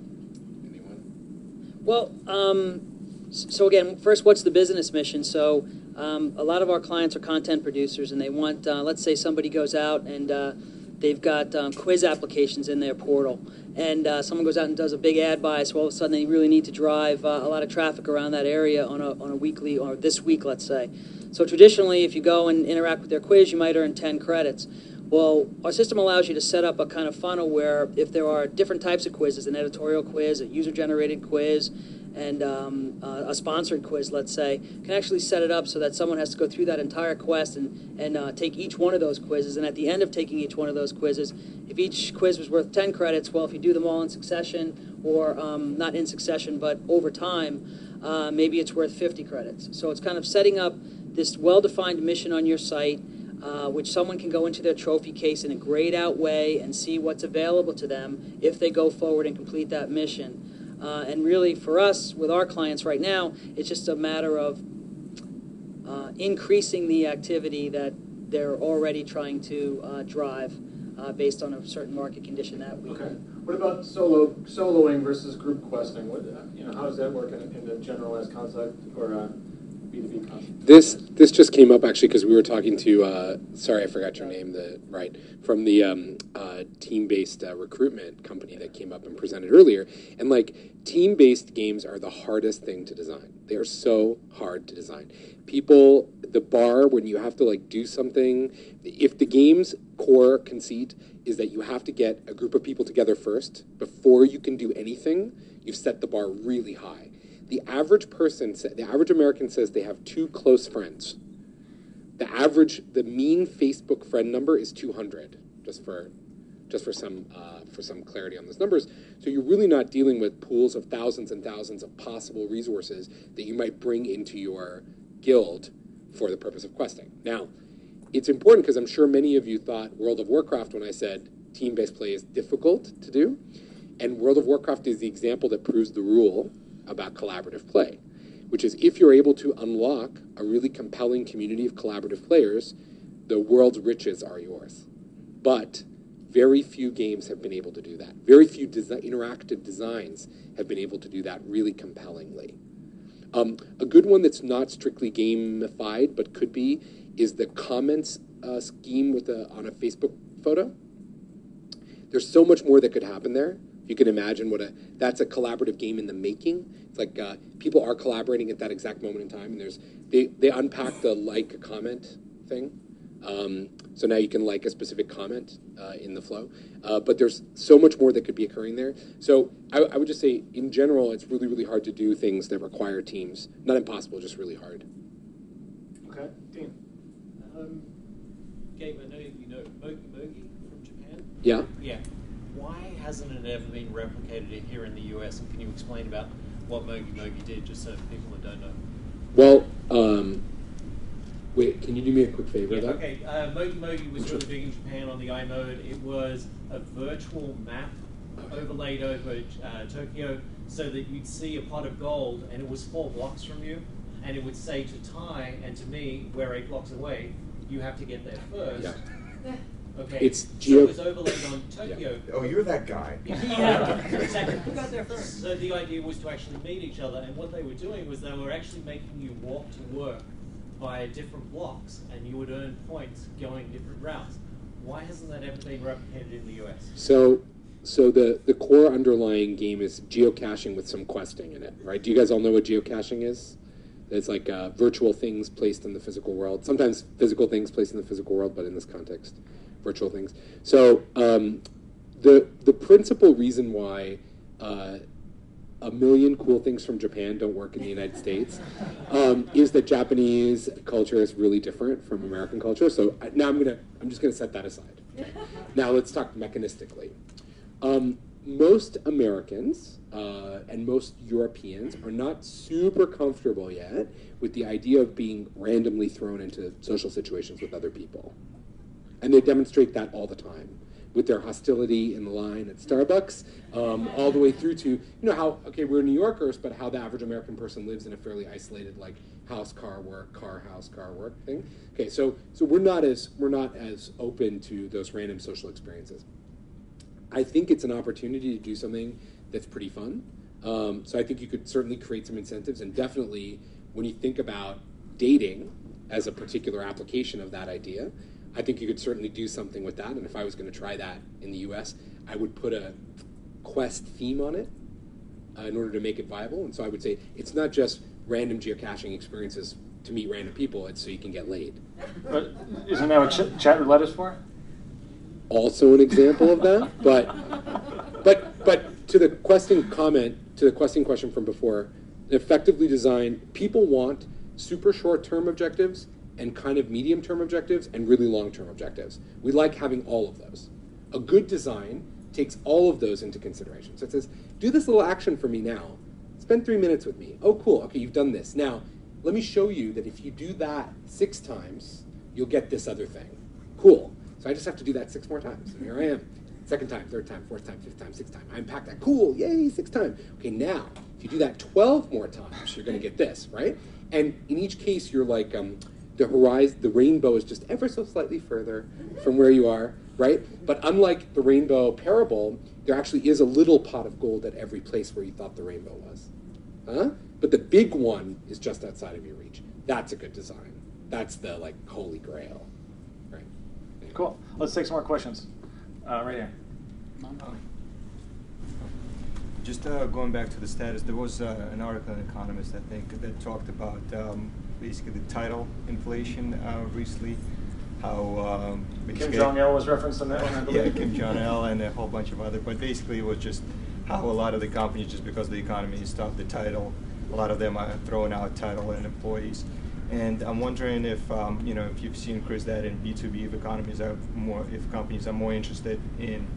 Anyone? Well, so again, first, what's the business mission? So a lot of our clients are content producers, and they want, let's say somebody goes out and they've got quiz applications in their portal, and someone goes out and does a big ad buy, so all of a sudden they really need to drive a lot of traffic around that area on a weekly, or this week, let's say. So traditionally, if you go and interact with their quiz, you might earn 10 credits. Well, our system allows you to set up a kind of funnel where if there are different types of quizzes, an editorial quiz, a user-generated quiz, and a sponsored quiz, let's say, can actually set it up so that someone has to go through that entire quest and take each one of those quizzes. And at the end of taking each one of those quizzes, if each quiz was worth 10 credits, well, if you do them all in succession, or not in succession, but over time, maybe it's worth 50 credits. So it's kind of setting up this well-defined mission on your site, which someone can go into their trophy case in a grayed out way and see what's available to them if they go forward and complete that mission. And really, for us, with our clients right now, it's just a matter of increasing the activity that they're already trying to drive based on a certain market condition that week. Okay. What about soloing versus group questing? How does that work in the generalized concept or B2B concept? This just came up actually because we were talking to sorry, I forgot your name. From the team-based recruitment company that came up and presented earlier, and team-based games are the hardest thing to design. They are so hard to design. The bar when you have to do something, if the game's core conceit is that you have to get a group of people together first before you can do anything, you've set the bar really high. The average American says they have 2 close friends. The mean Facebook friend number is 200, just for some clarity on those numbers. So you're really not dealing with pools of thousands and thousands of possible resources that you might bring into your guild for the purpose of questing. Now, it's important because I'm sure many of you thought World of Warcraft when I said team-based play is difficult to do, and World of Warcraft is the example that proves the rule about collaborative play, which is if you're able to unlock a really compelling community of collaborative players, the world's riches are yours. But very few games have been able to do that. Very few interactive designs have been able to do that really compellingly. A good one that's not strictly gamified, but could be, is the comments scheme on a Facebook photo. There's so much more that could happen there. You can imagine that's a collaborative game in the making. It's like people are collaborating at that exact moment in time, and they unpack the like a comment thing. So now you can like a specific comment in the flow. But there's so much more that could be occurring there. So I would just say, in general, it's really, really hard to do things that require teams. Not impossible, just really hard. Okay, Dean. Gabe, I know you know Mogi from Japan. Yeah. Yeah. Why hasn't it ever been replicated here in the US? And can you explain about what Mogi Mogi did, just so people that don't know. Well, wait, can you do me a quick favor? Yeah, okay, Mogi Mogi was really big in Japan on the iMode. It was a virtual map overlaid over Tokyo so that you'd see a pot of gold and it was 4 blocks from you, and it would say to Ty and to me, we're 8 blocks away, you have to get there first. Yeah. Okay, It's so it was overlaid on Tokyo. Yeah. Oh, you're that guy. Yeah, exactly. Who got there first? So the idea was to actually meet each other, and what they were doing was they were actually making you walk to work via different blocks, and you would earn points going different routes. Why hasn't that ever been replicated in the US? So the core underlying game is geocaching with some questing in it, right? Do you guys all know what geocaching is? It's like virtual things placed in the physical world. Sometimes physical things placed in the physical world, but in this context, virtual things. So the principal reason why a million cool things from Japan don't work in the United States is that Japanese culture is really different from American culture. So now I'm just gonna set that aside. Now let's talk mechanistically. Most Americans and most Europeans are not super comfortable yet with the idea of being randomly thrown into social situations with other people. And they demonstrate that all the time with their hostility in the line at Starbucks, all the way through to, how, okay, we're New Yorkers, but how the average American person lives in a fairly isolated, like, house, car, work, car, house, car, work thing. Okay, so we're not as open to those random social experiences. I think it's an opportunity to do something that's pretty fun. So I think you could certainly create some incentives, and definitely when you think about dating as a particular application of that idea, I think you could certainly do something with that. And if I was going to try that in the US, I would put a quest theme on it in order to make it viable. And so I would say it's not just random geocaching experiences to meet random people, it's so you can get laid. But isn't that what chat roulette is for? Also an example of that, but to the questing question from before, effectively designed, people want super short-term objectives and kind of medium-term objectives and really long-term objectives. We like having all of those. A good design takes all of those into consideration. So it says, do this little action for me now. Spend 3 minutes with me. Oh, cool. Okay, you've done this. Now, let me show you that if you do that 6 times, you'll get this other thing. Cool. So I just have to do that 6 more times. And here I am. 2nd time, 3rd time, 4th time, 5th time, 6th time. I unpack that. Cool. Yay, 6th time. Okay, now, if you do that 12 more times, you're going to get this, right? And in each case, you're like, the horizon, the rainbow is just ever so slightly further from where you are, right? But unlike the rainbow parable, there actually is a little pot of gold at every place where you thought the rainbow was. But the big one is just outside of your reach. That's a good design. That's the, like, holy grail, right? Cool. Let's take some more questions. Right here. Just going back to the status, there was an article in Economist, I think, that talked about basically the title inflation recently, how... Kim Jong-il was referenced in that one, I believe. Yeah, Kim Jong-il and a whole bunch of other, but basically it was just how a lot of the companies, just because the economy stopped the title, a lot of them are throwing out title and employees. And I'm wondering if, if you've seen, Chris, that in B2B, if companies are more interested in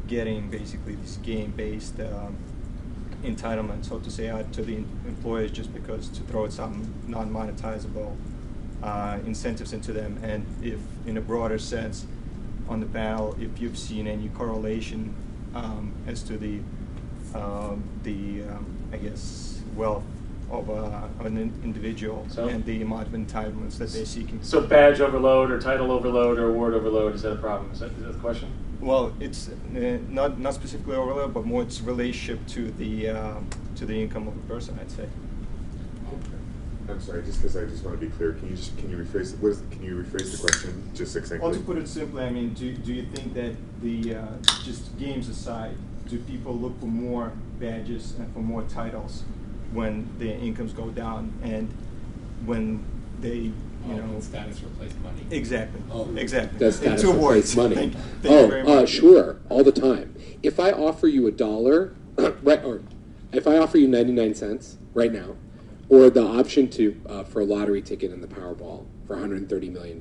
getting basically this game-based entitlement, so to say, to the employers, just because to throw some non-monetizable incentives into them, and if, in a broader sense, on the panel, if you've seen any correlation as to the I guess, wealth of an individual and the amount of entitlements that they're seeking. So badge overload or title overload or award overload, is that a problem? Is that the question? Well, it's not specifically overload, but more its relationship to the income of a person, I'd say. I'm sorry, just because I just want to be clear, can you rephrase the question just succinctly? Well, to put it simply, I mean, do you think that the just games aside, do people look for more badges and for more titles when their incomes go down and when they status replace money. Exactly. Exactly. Does status in 2 replace words. money? Thank you very much. Sure, all the time. If I offer you $1, right, or if I offer you 99 cents right now, or the option for a lottery ticket in the Powerball for $130 million,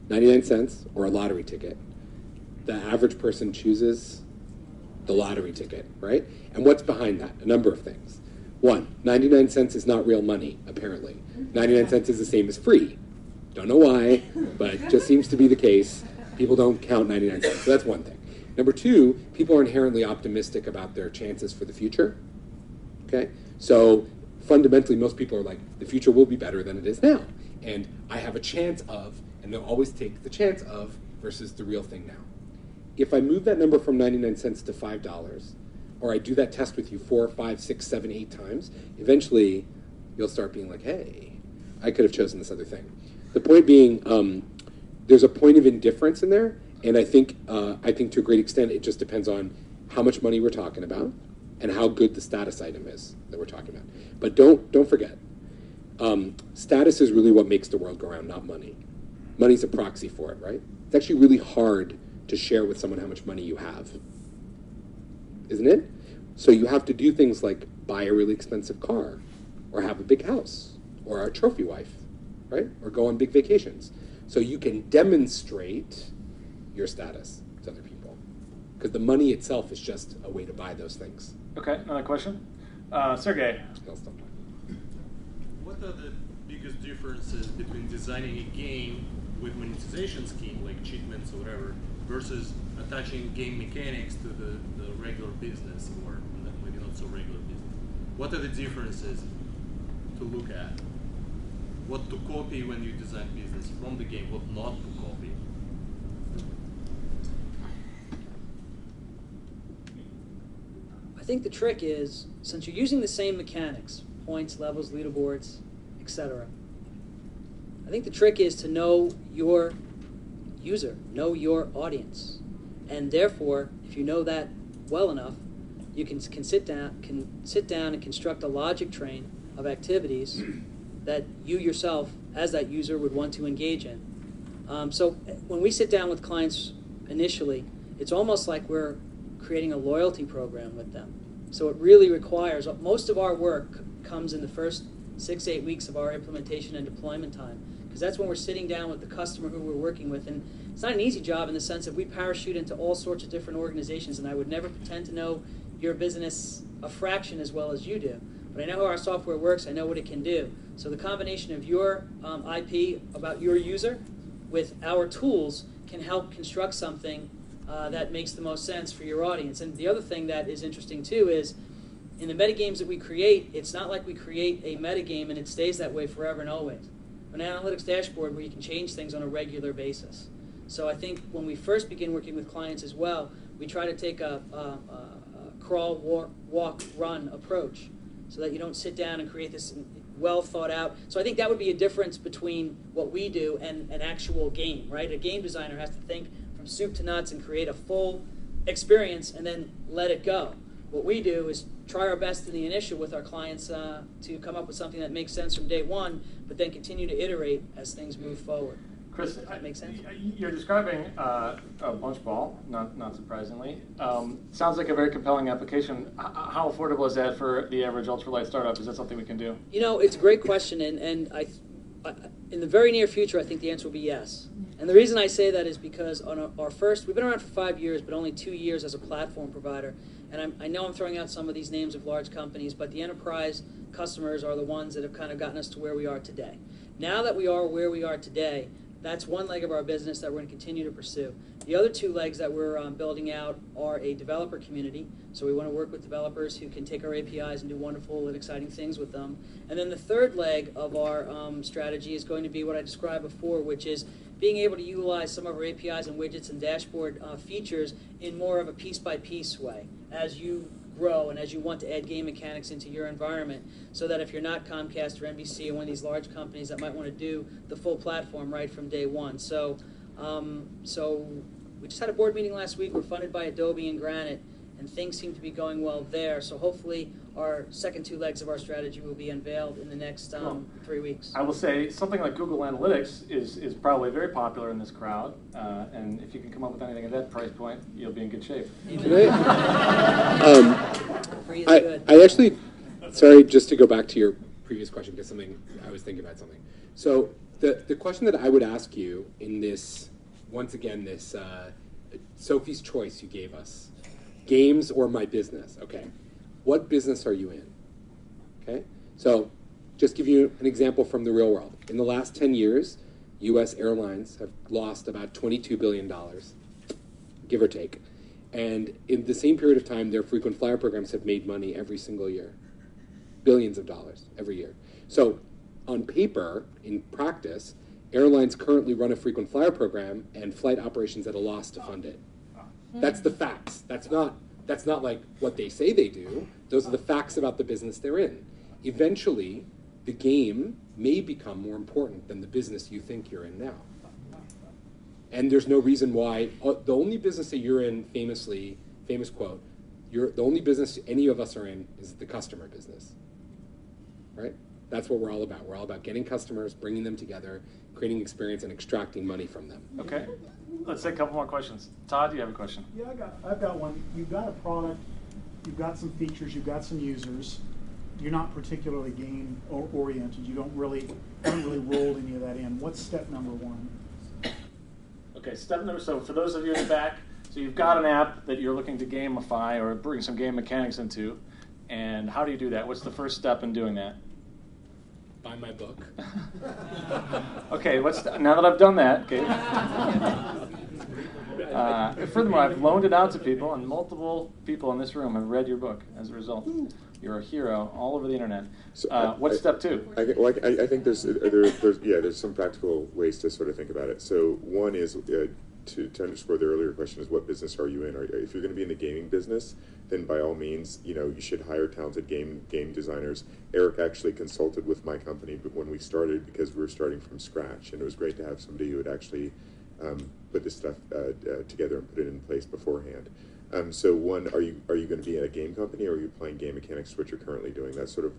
99 cents or a lottery ticket, the average person chooses the lottery ticket, right? And what's behind that? A number of things. One, 99 cents is not real money, apparently. 99 cents is the same as free. Don't know why, but it just seems to be the case. People don't count 99 cents, so that's one thing. Number two, people are inherently optimistic about their chances for the future. Okay? So fundamentally, most people are like, the future will be better than it is now. And I have a chance of, and they'll always take the chance of versus the real thing now. If I move that number from 99 cents to $5, or I do that test with you 4, 5, 6, 7, 8 times, eventually you'll start being like, hey, I could have chosen this other thing. The point being, there's a point of indifference in there, and I think to a great extent it just depends on how much money we're talking about and how good the status item is that we're talking about. But don't forget, status is really what makes the world go round, not money. Money's a proxy for it, right? It's actually really hard to share with someone how much money you have, isn't it? So you have to do things like buy a really expensive car, or have a big house, or a trophy wife, right? Or go on big vacations. So you can demonstrate your status to other people. Because the money itself is just a way to buy those things. Okay, another question. Sergey. What are the biggest differences between designing a game with monetization scheme, like achievements or whatever, versus attaching game mechanics to the regular business, or maybe not so regular business? What are the differences to look at? What to copy when you design business from the game, what not to copy? I think the trick is, since you're using the same mechanics, points, levels, leaderboards, etc., I think the trick is to know your user, know your audience. And therefore, if you know that well enough, you can sit down and construct a logic train of activities that you yourself, as that user, would want to engage in. So when we sit down with clients initially, it's almost like we're creating a loyalty program with them. So it really requires, most of our work comes in the first 6-8 weeks of our implementation and deployment time, because that's when we're sitting down with the customer who we're working with. And it's not an easy job in the sense that we parachute into all sorts of different organizations, and I would never pretend to know your business a fraction as well as you do. But I know how our software works, I know what it can do. So the combination of your IP about your user with our tools can help construct something that makes the most sense for your audience. And the other thing that is interesting too is, in the metagames that we create, it's not like we create a metagame and it stays that way forever and always. An analytics dashboard where you can change things on a regular basis. So I think when we first begin working with clients as well, we try to take a crawl, walk, run approach, so that you don't sit down and create this well thought out. So I think that would be a difference between what we do and an actual game, right? A game designer has to think from soup to nuts and create a full experience and then let it go. What we do is try our best in the initial with our clients to come up with something that makes sense from day one, but then continue to iterate as things move forward. Chris, does that make sense? You're describing a bunch ball, not surprisingly. Sounds like a very compelling application. How affordable is that for the average ultralight startup? Is that something we can do? You know, it's a great question, and I in the very near future, I think the answer will be yes. And the reason I say that is because on our first, we've been around for 5 years, but only 2 years as a platform provider. And I know I'm throwing out some of these names of large companies, but the enterprise customers are the ones that have kind of gotten us to where we are today. Now that we are where we are today, that's one leg of our business that we're going to continue to pursue. The other two legs that we're building out are a developer community. So we want to work with developers who can take our APIs and do wonderful and exciting things with them. And then the third leg of our strategy is going to be what I described before, which is being able to utilize some of our APIs and widgets and dashboard features in more of a piece-by-piece way as you grow and as you want to add game mechanics into your environment, so that if you're not Comcast or NBC or one of these large companies that might want to do the full platform right from day one. So we just had a board meeting last week. We're funded by Adobe and Granite, and things seem to be going well there. So hopefully our second two legs of our strategy will be unveiled in the next 3 weeks. I will say something like Google Analytics is probably very popular in this crowd, and if you can come up with anything at that price point, you'll be in good shape. I actually, sorry, just to go back to your previous question, because I was thinking about something. So the question that I would ask you in this, once again, this Sophie's Choice you gave us, games or my business, okay. What business are you in? Okay? So just give you an example from the real world. In the last 10 years, U.S. airlines have lost about $22 billion, give or take. And in the same period of time, their frequent flyer programs have made money every single year. Billions of dollars every year. So on paper, in practice, airlines currently run a frequent flyer program and flight operations at a loss to fund it. That's the facts. That's not like what they say they do. Those are the facts about the business they're in. Eventually, the game may become more important than the business you think you're in now. And there's no reason why. The only business that you're in, famous quote, the only business any of us are in is the customer business. Right? That's what we're all about. We're all about getting customers, bringing them together, creating experience, and extracting money from them. Okay. Let's take a couple more questions. Todd, do you have a question? Yeah, I've got one. You've got a product, you've got some features, you've got some users. You're not particularly game oriented. You haven't really rolled any of that in. What's step number one? Okay, so for those of you in the back, so you've got an app that you're looking to gamify or bring some game mechanics into, and how do you do that? What's the first step in doing that? Buy my book. Okay, now that I've done that, okay. Furthermore, I've loaned it out to people, and multiple people in this room have read your book as a result. You're a hero all over the internet. So what's step two? I think there's some practical ways to sort of think about it. So one is to underscore the earlier question is what business are you in? If you're going to be in the gaming business, then by all means, you should hire talented game designers. Eric actually consulted with my company, but when we started, because we were starting from scratch, and it was great to have somebody who would actually put this stuff together and put it in place beforehand. So one, are you going to be at a game company, or are you playing game mechanics, which you're currently doing? That's sort of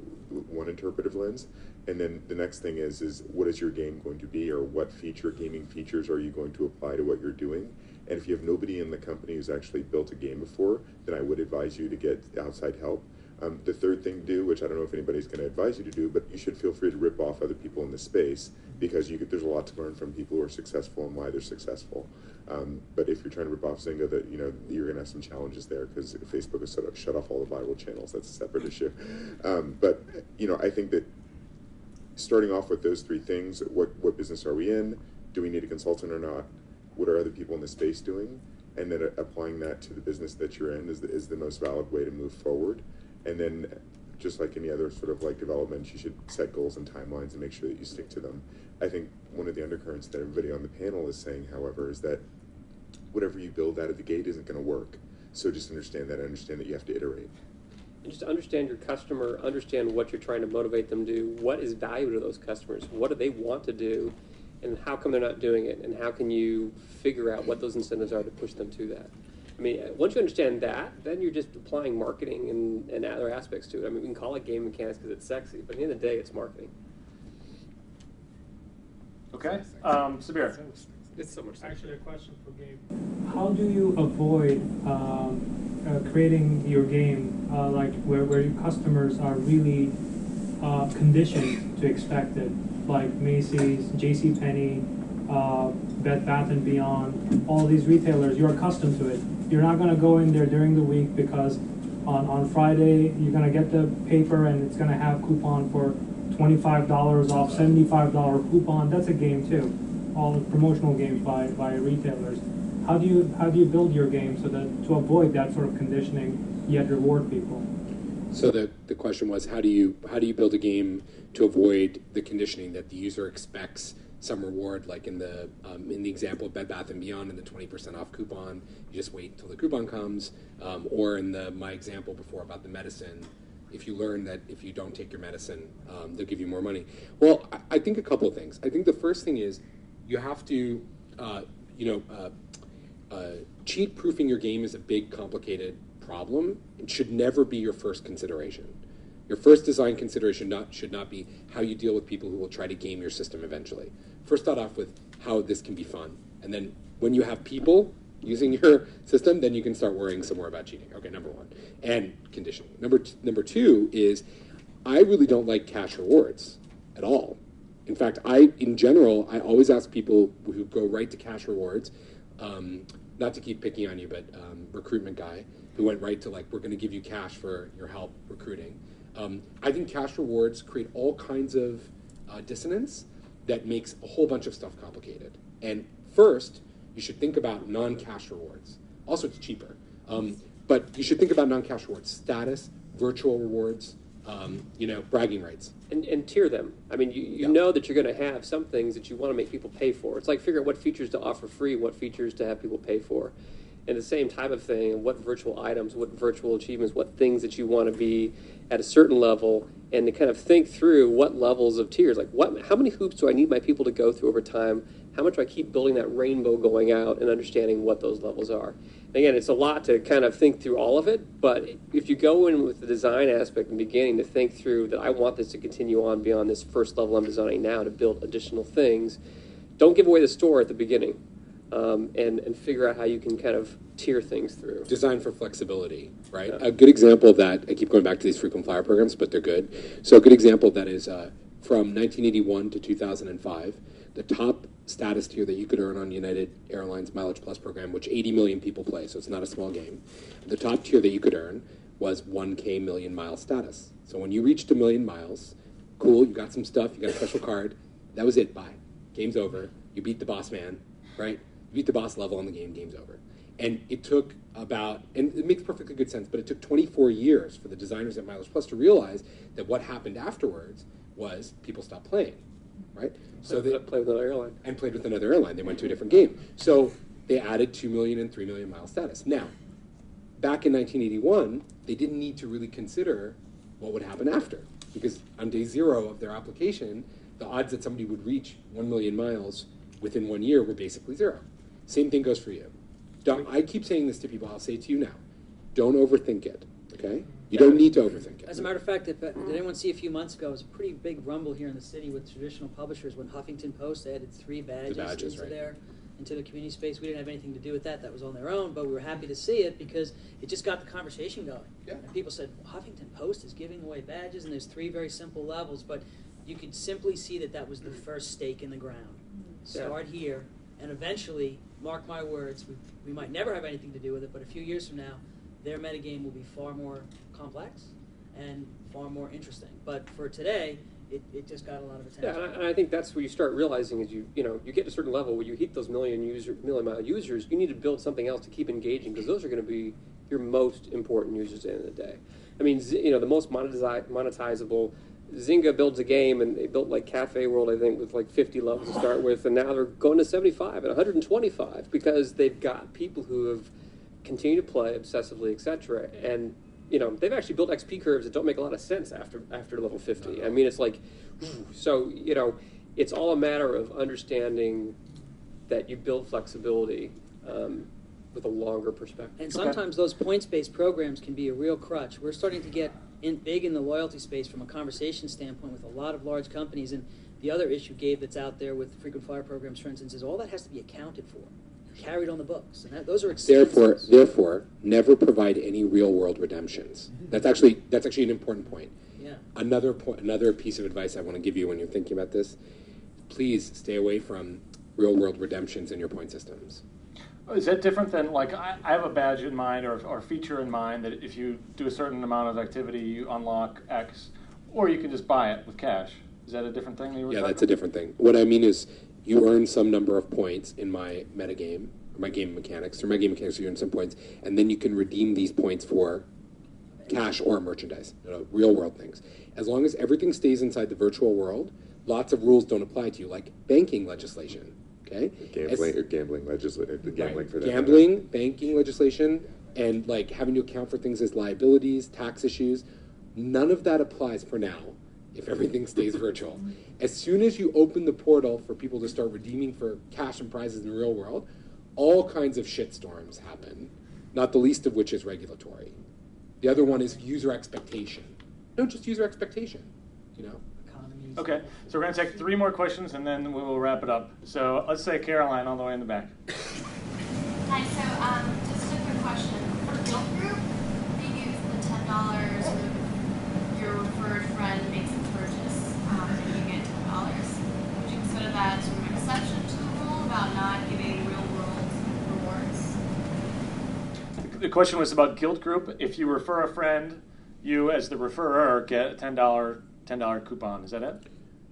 one interpretive lens. And then the next thing is what is your game going to be, or what gaming features are you going to apply to what you're doing? And if you have nobody in the company who's actually built a game before, then I would advise you to get outside help. The third thing to do, which I don't know if anybody's going to advise you to do, but you should feel free to rip off other people in the space, because there's a lot to learn from people who are successful and why they're successful. But if you're trying to rip off Zynga, you're going to have some challenges there, because Facebook has shut off all the viral channels. That's a separate issue. But I think that starting off with those three things: what business are we in? Do we need a consultant or not? What are other people in the space doing? And then applying that to the business that you're in is the most valid way to move forward. And then, just like any other sort of development, you should set goals and timelines and make sure that you stick to them. I think one of the undercurrents that everybody on the panel is saying, however, is that whatever you build out of the gate isn't going to work. So just understand that you have to iterate. And just understand your customer, understand what you're trying to motivate them to do, what is value to those customers, what do they want to do, and how come they're not doing it, and how can you figure out what those incentives are to push them to that. I mean, once you understand that, then you're just applying marketing and other aspects to it. I mean, we can call it game mechanics because it's sexy, but at the end of the day, it's marketing. Okay. Sabir. It's so much sexy. Actually, a question for Gabe. How do you avoid creating your game where your customers are really conditioned to expect it, like Macy's, JCPenney, Bed Bath & Beyond, all these retailers, you're accustomed to it. You're not going to go in there during the week because on Friday you're going to get the paper and it's going to have coupon for $25 off, $75 coupon. That's a game too. All the promotional games by retailers. How do you build your game so that to avoid that sort of conditioning yet reward people? So the question was, how do you build a game to avoid the conditioning that the user expects some reward, like in the example of Bed Bath & Beyond and the 20% off coupon, you just wait until the coupon comes, or in my example before about the medicine, if you learn that if you don't take your medicine, they'll give you more money. Well, I think a couple of things. I think the first thing is you have to, cheat-proofing your game is a big, complicated problem. It should never be your first consideration. Your first design consideration should not be how you deal with people who will try to game your system eventually. First start off with how this can be fun. And then when you have people using your system, then you can start worrying some more about cheating. Okay, number one. And conditioning. Number two is I really don't like cash rewards at all. In fact, in general, I always ask people who go right to cash rewards, not to keep picking on you, but recruitment guy, who went right to we're going to give you cash for your help recruiting. I think cash rewards create all kinds of dissonance that makes a whole bunch of stuff complicated. And first, you should think about non-cash rewards. Also, it's cheaper. But you should think about non-cash rewards, status, virtual rewards, bragging rights. And tier them. I mean, you know that you're going to have some things that you want to make people pay for. It's like figure out what features to offer free, what features to have people pay for. And the same type of thing, what virtual items, what virtual achievements, what things that you want to be at a certain level, and to kind of think through what levels of tiers, like how many hoops do I need my people to go through over time? How much do I keep building that rainbow going out and understanding what those levels are? And again, it's a lot to kind of think through all of it, but if you go in with the design aspect in the beginning to think through that I want this to continue on beyond this first level I'm designing now to build additional things, don't give away the store at the beginning. And figure out how you can kind of tier things through. Design for flexibility, right? Yeah. A good example of that, I keep going back to these frequent flyer programs, but they're good. So a good example of that is from 1981 to 2005, the top status tier that you could earn on United Airlines Mileage Plus program, which 80 million people play, so it's not a small game. The top tier that you could earn was 1K million mile status. So when you reached 1 million miles, cool, you got some stuff, you got a special card, that was it, bye. Game's over. You beat the boss man, right? You beat the boss level on the game, game's over. And it took and it makes perfectly good sense, but it took 24 years for the designers at Mileage Plus to realize that what happened afterwards was people stopped playing, right? So they played with another airline. And played with another airline. They went to a different game. So they added 2 million and 3 million mile status. Now, back in 1981, they didn't need to really consider what would happen after, because on day 0 of their application, the odds that somebody would reach 1 million miles within 1 year were basically 0. Same thing goes for you. I keep saying this to people. I'll say it to you now. Don't overthink it, okay? You don't need to overthink it. As a matter of fact, did anyone see a few months ago, it was a pretty big rumble here in the city with traditional publishers when Huffington Post added 3 badges into the community space. We didn't have anything to do with that. That was on their own, but we were happy to see it because it just got the conversation going. Yeah. And people said, well, Huffington Post is giving away badges, and there's 3 very simple levels, but you could simply see that was the first stake in the ground. Start here, and eventually, mark my words, we might never have anything to do with it, but a few years from now, their metagame will be far more complex and far more interesting. But for today, it just got a lot of attention. Yeah, and I think that's where you start realizing is you get to a certain level where you hit those million mile users, you need to build something else to keep engaging because those are going to be your most important users at the end of the day. I mean, the most monetizable. Zynga builds a game, and they built like Cafe World, I think, with like 50 levels to start with, and now they're going to 75 and 125 because they've got people who have continued to play obsessively, etc. And they've actually built XP curves that don't make a lot of sense after level 50. I mean, it's like, so it's all a matter of understanding that you build flexibility with a longer perspective. And sometimes those points-based programs can be a real crutch. We're starting to get big in the loyalty space from a conversation standpoint with a lot of large companies. And the other issue, Gabe, that's out there with frequent flyer programs, for instance, is all that has to be accounted for, carried on the books. And those are expenses. Therefore, never provide any real-world redemptions. That's actually an important point. Yeah. Another piece of advice I want to give you when you're thinking about this, please stay away from real-world redemptions in your point systems. Is that different than, like, I have a badge in mind or a feature in mind that if you do a certain amount of activity, you unlock X, or you can just buy it with cash? Is that a different thing that you were talking that's a different thing. What I mean is you earn some number of points in my metagame, or my game mechanics, you earn some points, and then you can redeem these points for cash or merchandise, real-world things. As long as everything stays inside the virtual world, lots of rules don't apply to you, like banking legislation. Okay? Gambling legislation. For that. Gambling, banking legislation, and like having to account for things as liabilities, tax issues. None of that applies for now if everything stays virtual. As soon as you open the portal for people to start redeeming for cash and prizes in the real world, all kinds of shitstorms happen, not the least of which is regulatory. The other one is user expectation. No, just user expectation, Okay, so we're going to take 3 more questions, and then we will wrap it up. So let's say Caroline all the way in the back. Hi, so just a quick question. For Guild Group, they use the $10 if your referred friend makes a purchase, and you get $10. Would you consider that sort of an exception to the rule about not giving real-world rewards? The question was about Guild Group. If you refer a friend, you as the referrer get a $10 coupon. Is that it?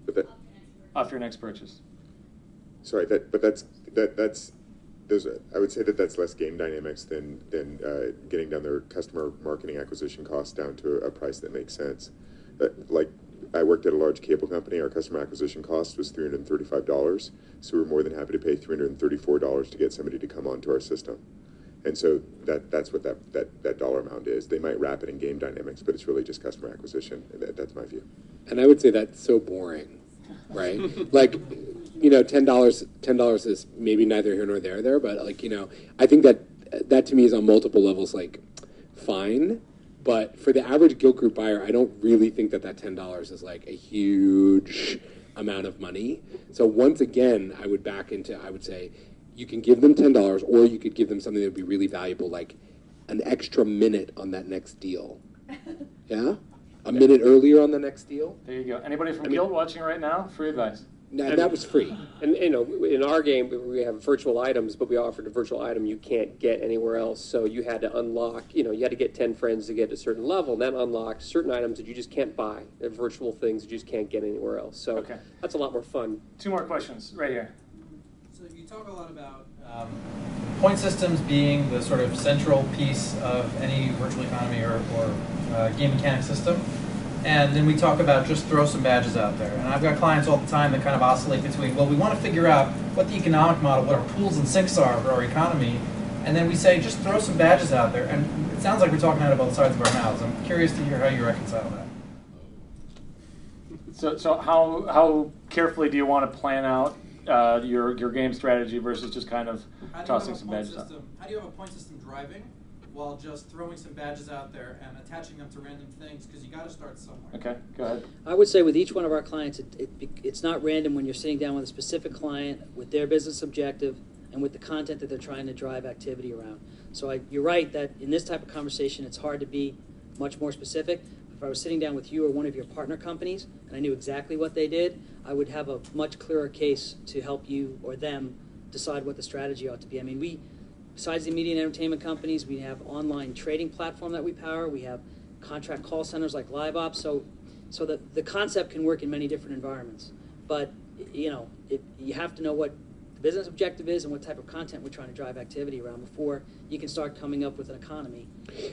But that, off your next purchase. sorry, that's I would say that that's less game dynamics than getting down their customer marketing acquisition costs down to a price that makes sense. Like, I worked at a large cable company. Our customer acquisition cost was $335, so we were more than happy to pay $334 to get somebody to come onto our system. And so that's what that dollar amount is. They might wrap it in game dynamics, but it's really just customer acquisition. That's my view. And I would say that's so boring, right? Like, $10 is maybe neither here nor there, but like, I think that to me is on multiple levels like fine. But for the average Guild Group buyer, I don't really think that $10 is like a huge amount of money. So once again, I would say you can give them $10, or you could give them something that would be really valuable, like an extra minute on that next deal. Yeah? A minute earlier on the next deal. There you go. Anybody from Guild watching right now? Free advice. No, that was free. And in our game, we have virtual items, but we offered a virtual item you can't get anywhere else. So you had to unlock, you had to get 10 friends to get to a certain level, and that unlocked certain items that you just can't buy. They're virtual things you just can't get anywhere else. So that's a lot more fun. 2 more questions, right here. So you talk a lot about point systems being the sort of central piece of any virtual economy or game mechanic system. And then we talk about just throw some badges out there. And I've got clients all the time that kind of oscillate between, well, we want to figure out what the economic model, what our pools and sinks are for our economy. And then we say, just throw some badges out there. And it sounds like we're talking out of both sides of our mouths. I'm curious to hear how you reconcile that. So how carefully do you want to plan out your game strategy versus just kind of tossing some badges out? How do you have a point system driving while just throwing some badges out there and attaching them to random things? Because you got to start somewhere. Okay, go ahead. I would say with each one of our clients, it's not random when you're sitting down with a specific client with their business objective and with the content that they're trying to drive activity around. So you're right that in this type of conversation, it's hard to be much more specific. If I was sitting down with you or one of your partner companies and I knew exactly what they did, I would have a much clearer case to help you or them decide what the strategy ought to be. I mean, besides the media and entertainment companies, we have online trading platform that we power. We have contract call centers like LiveOps. So the concept can work in many different environments. But, you have to know what the business objective is and what type of content we're trying to drive activity around before you can start coming up with an economy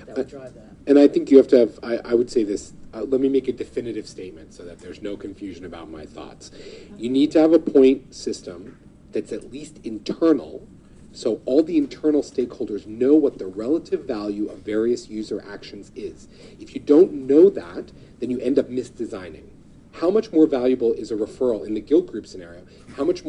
that would drive that. And I think you have to have, I would say this, let me make a definitive statement so that there's no confusion about my thoughts. You need to have a point system that's at least internal, so all the internal stakeholders know what the relative value of various user actions is. If you don't know that, then you end up misdesigning. How much more valuable is a referral in the Guild Group scenario? How much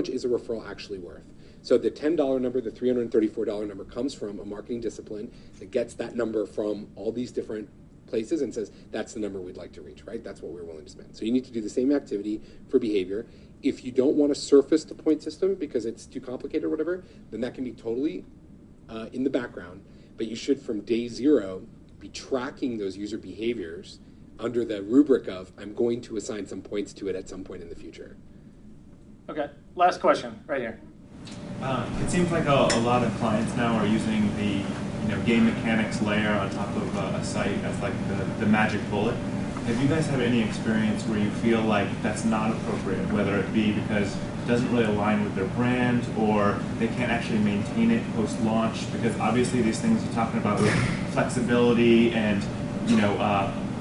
is a referral actually worth? So the $10 number, the $334 number comes from a marketing discipline that gets that number from all these different places and says, that's the number we'd like to reach, right? That's what we're willing to spend. So you need to do the same activity for behavior. If you don't want to surface the point system because it's too complicated or whatever, then that can be totally in the background. But you should, from day 0, be tracking those user behaviors under the rubric of, I'm going to assign some points to it at some point in the future. Okay, last question, right here. It seems like a lot of clients now are using the game mechanics layer on top of a site as like the magic bullet. Have you guys had any experience where you feel like that's not appropriate, whether it be because it doesn't really align with their brand or they can't actually maintain it post-launch? Because obviously these things you're talking about with flexibility and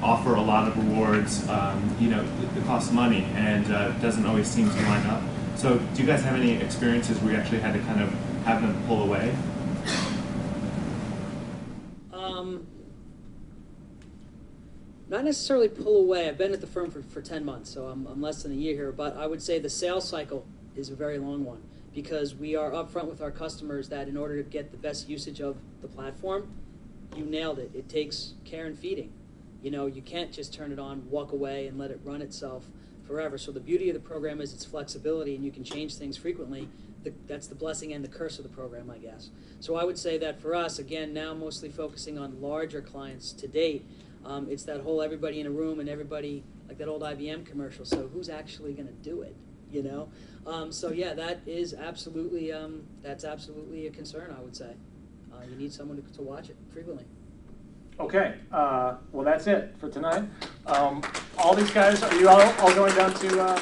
offer a lot of rewards, it costs money and doesn't always seem to line up. So do you guys have any experiences where you actually had to kind of have them pull away? Not necessarily pull away. I've been at the firm for 10 months, so I'm less than a year here. But I would say the sales cycle is a very long one because we are upfront with our customers that in order to get the best usage of the platform, you nailed it. It takes care and feeding. You can't just turn it on, walk away, and let it run itself forever. So the beauty of the program is its flexibility, and you can change things frequently. That's the blessing and the curse of the program, I guess. So I would say that for us, again, now mostly focusing on larger clients to date, it's that whole everybody in a room and everybody, like that old IBM commercial. So who's actually going to do it, So yeah, that is absolutely, that's absolutely a concern, I would say. You need someone to watch it frequently. Okay, well that's it for tonight. All these guys, are you all going down to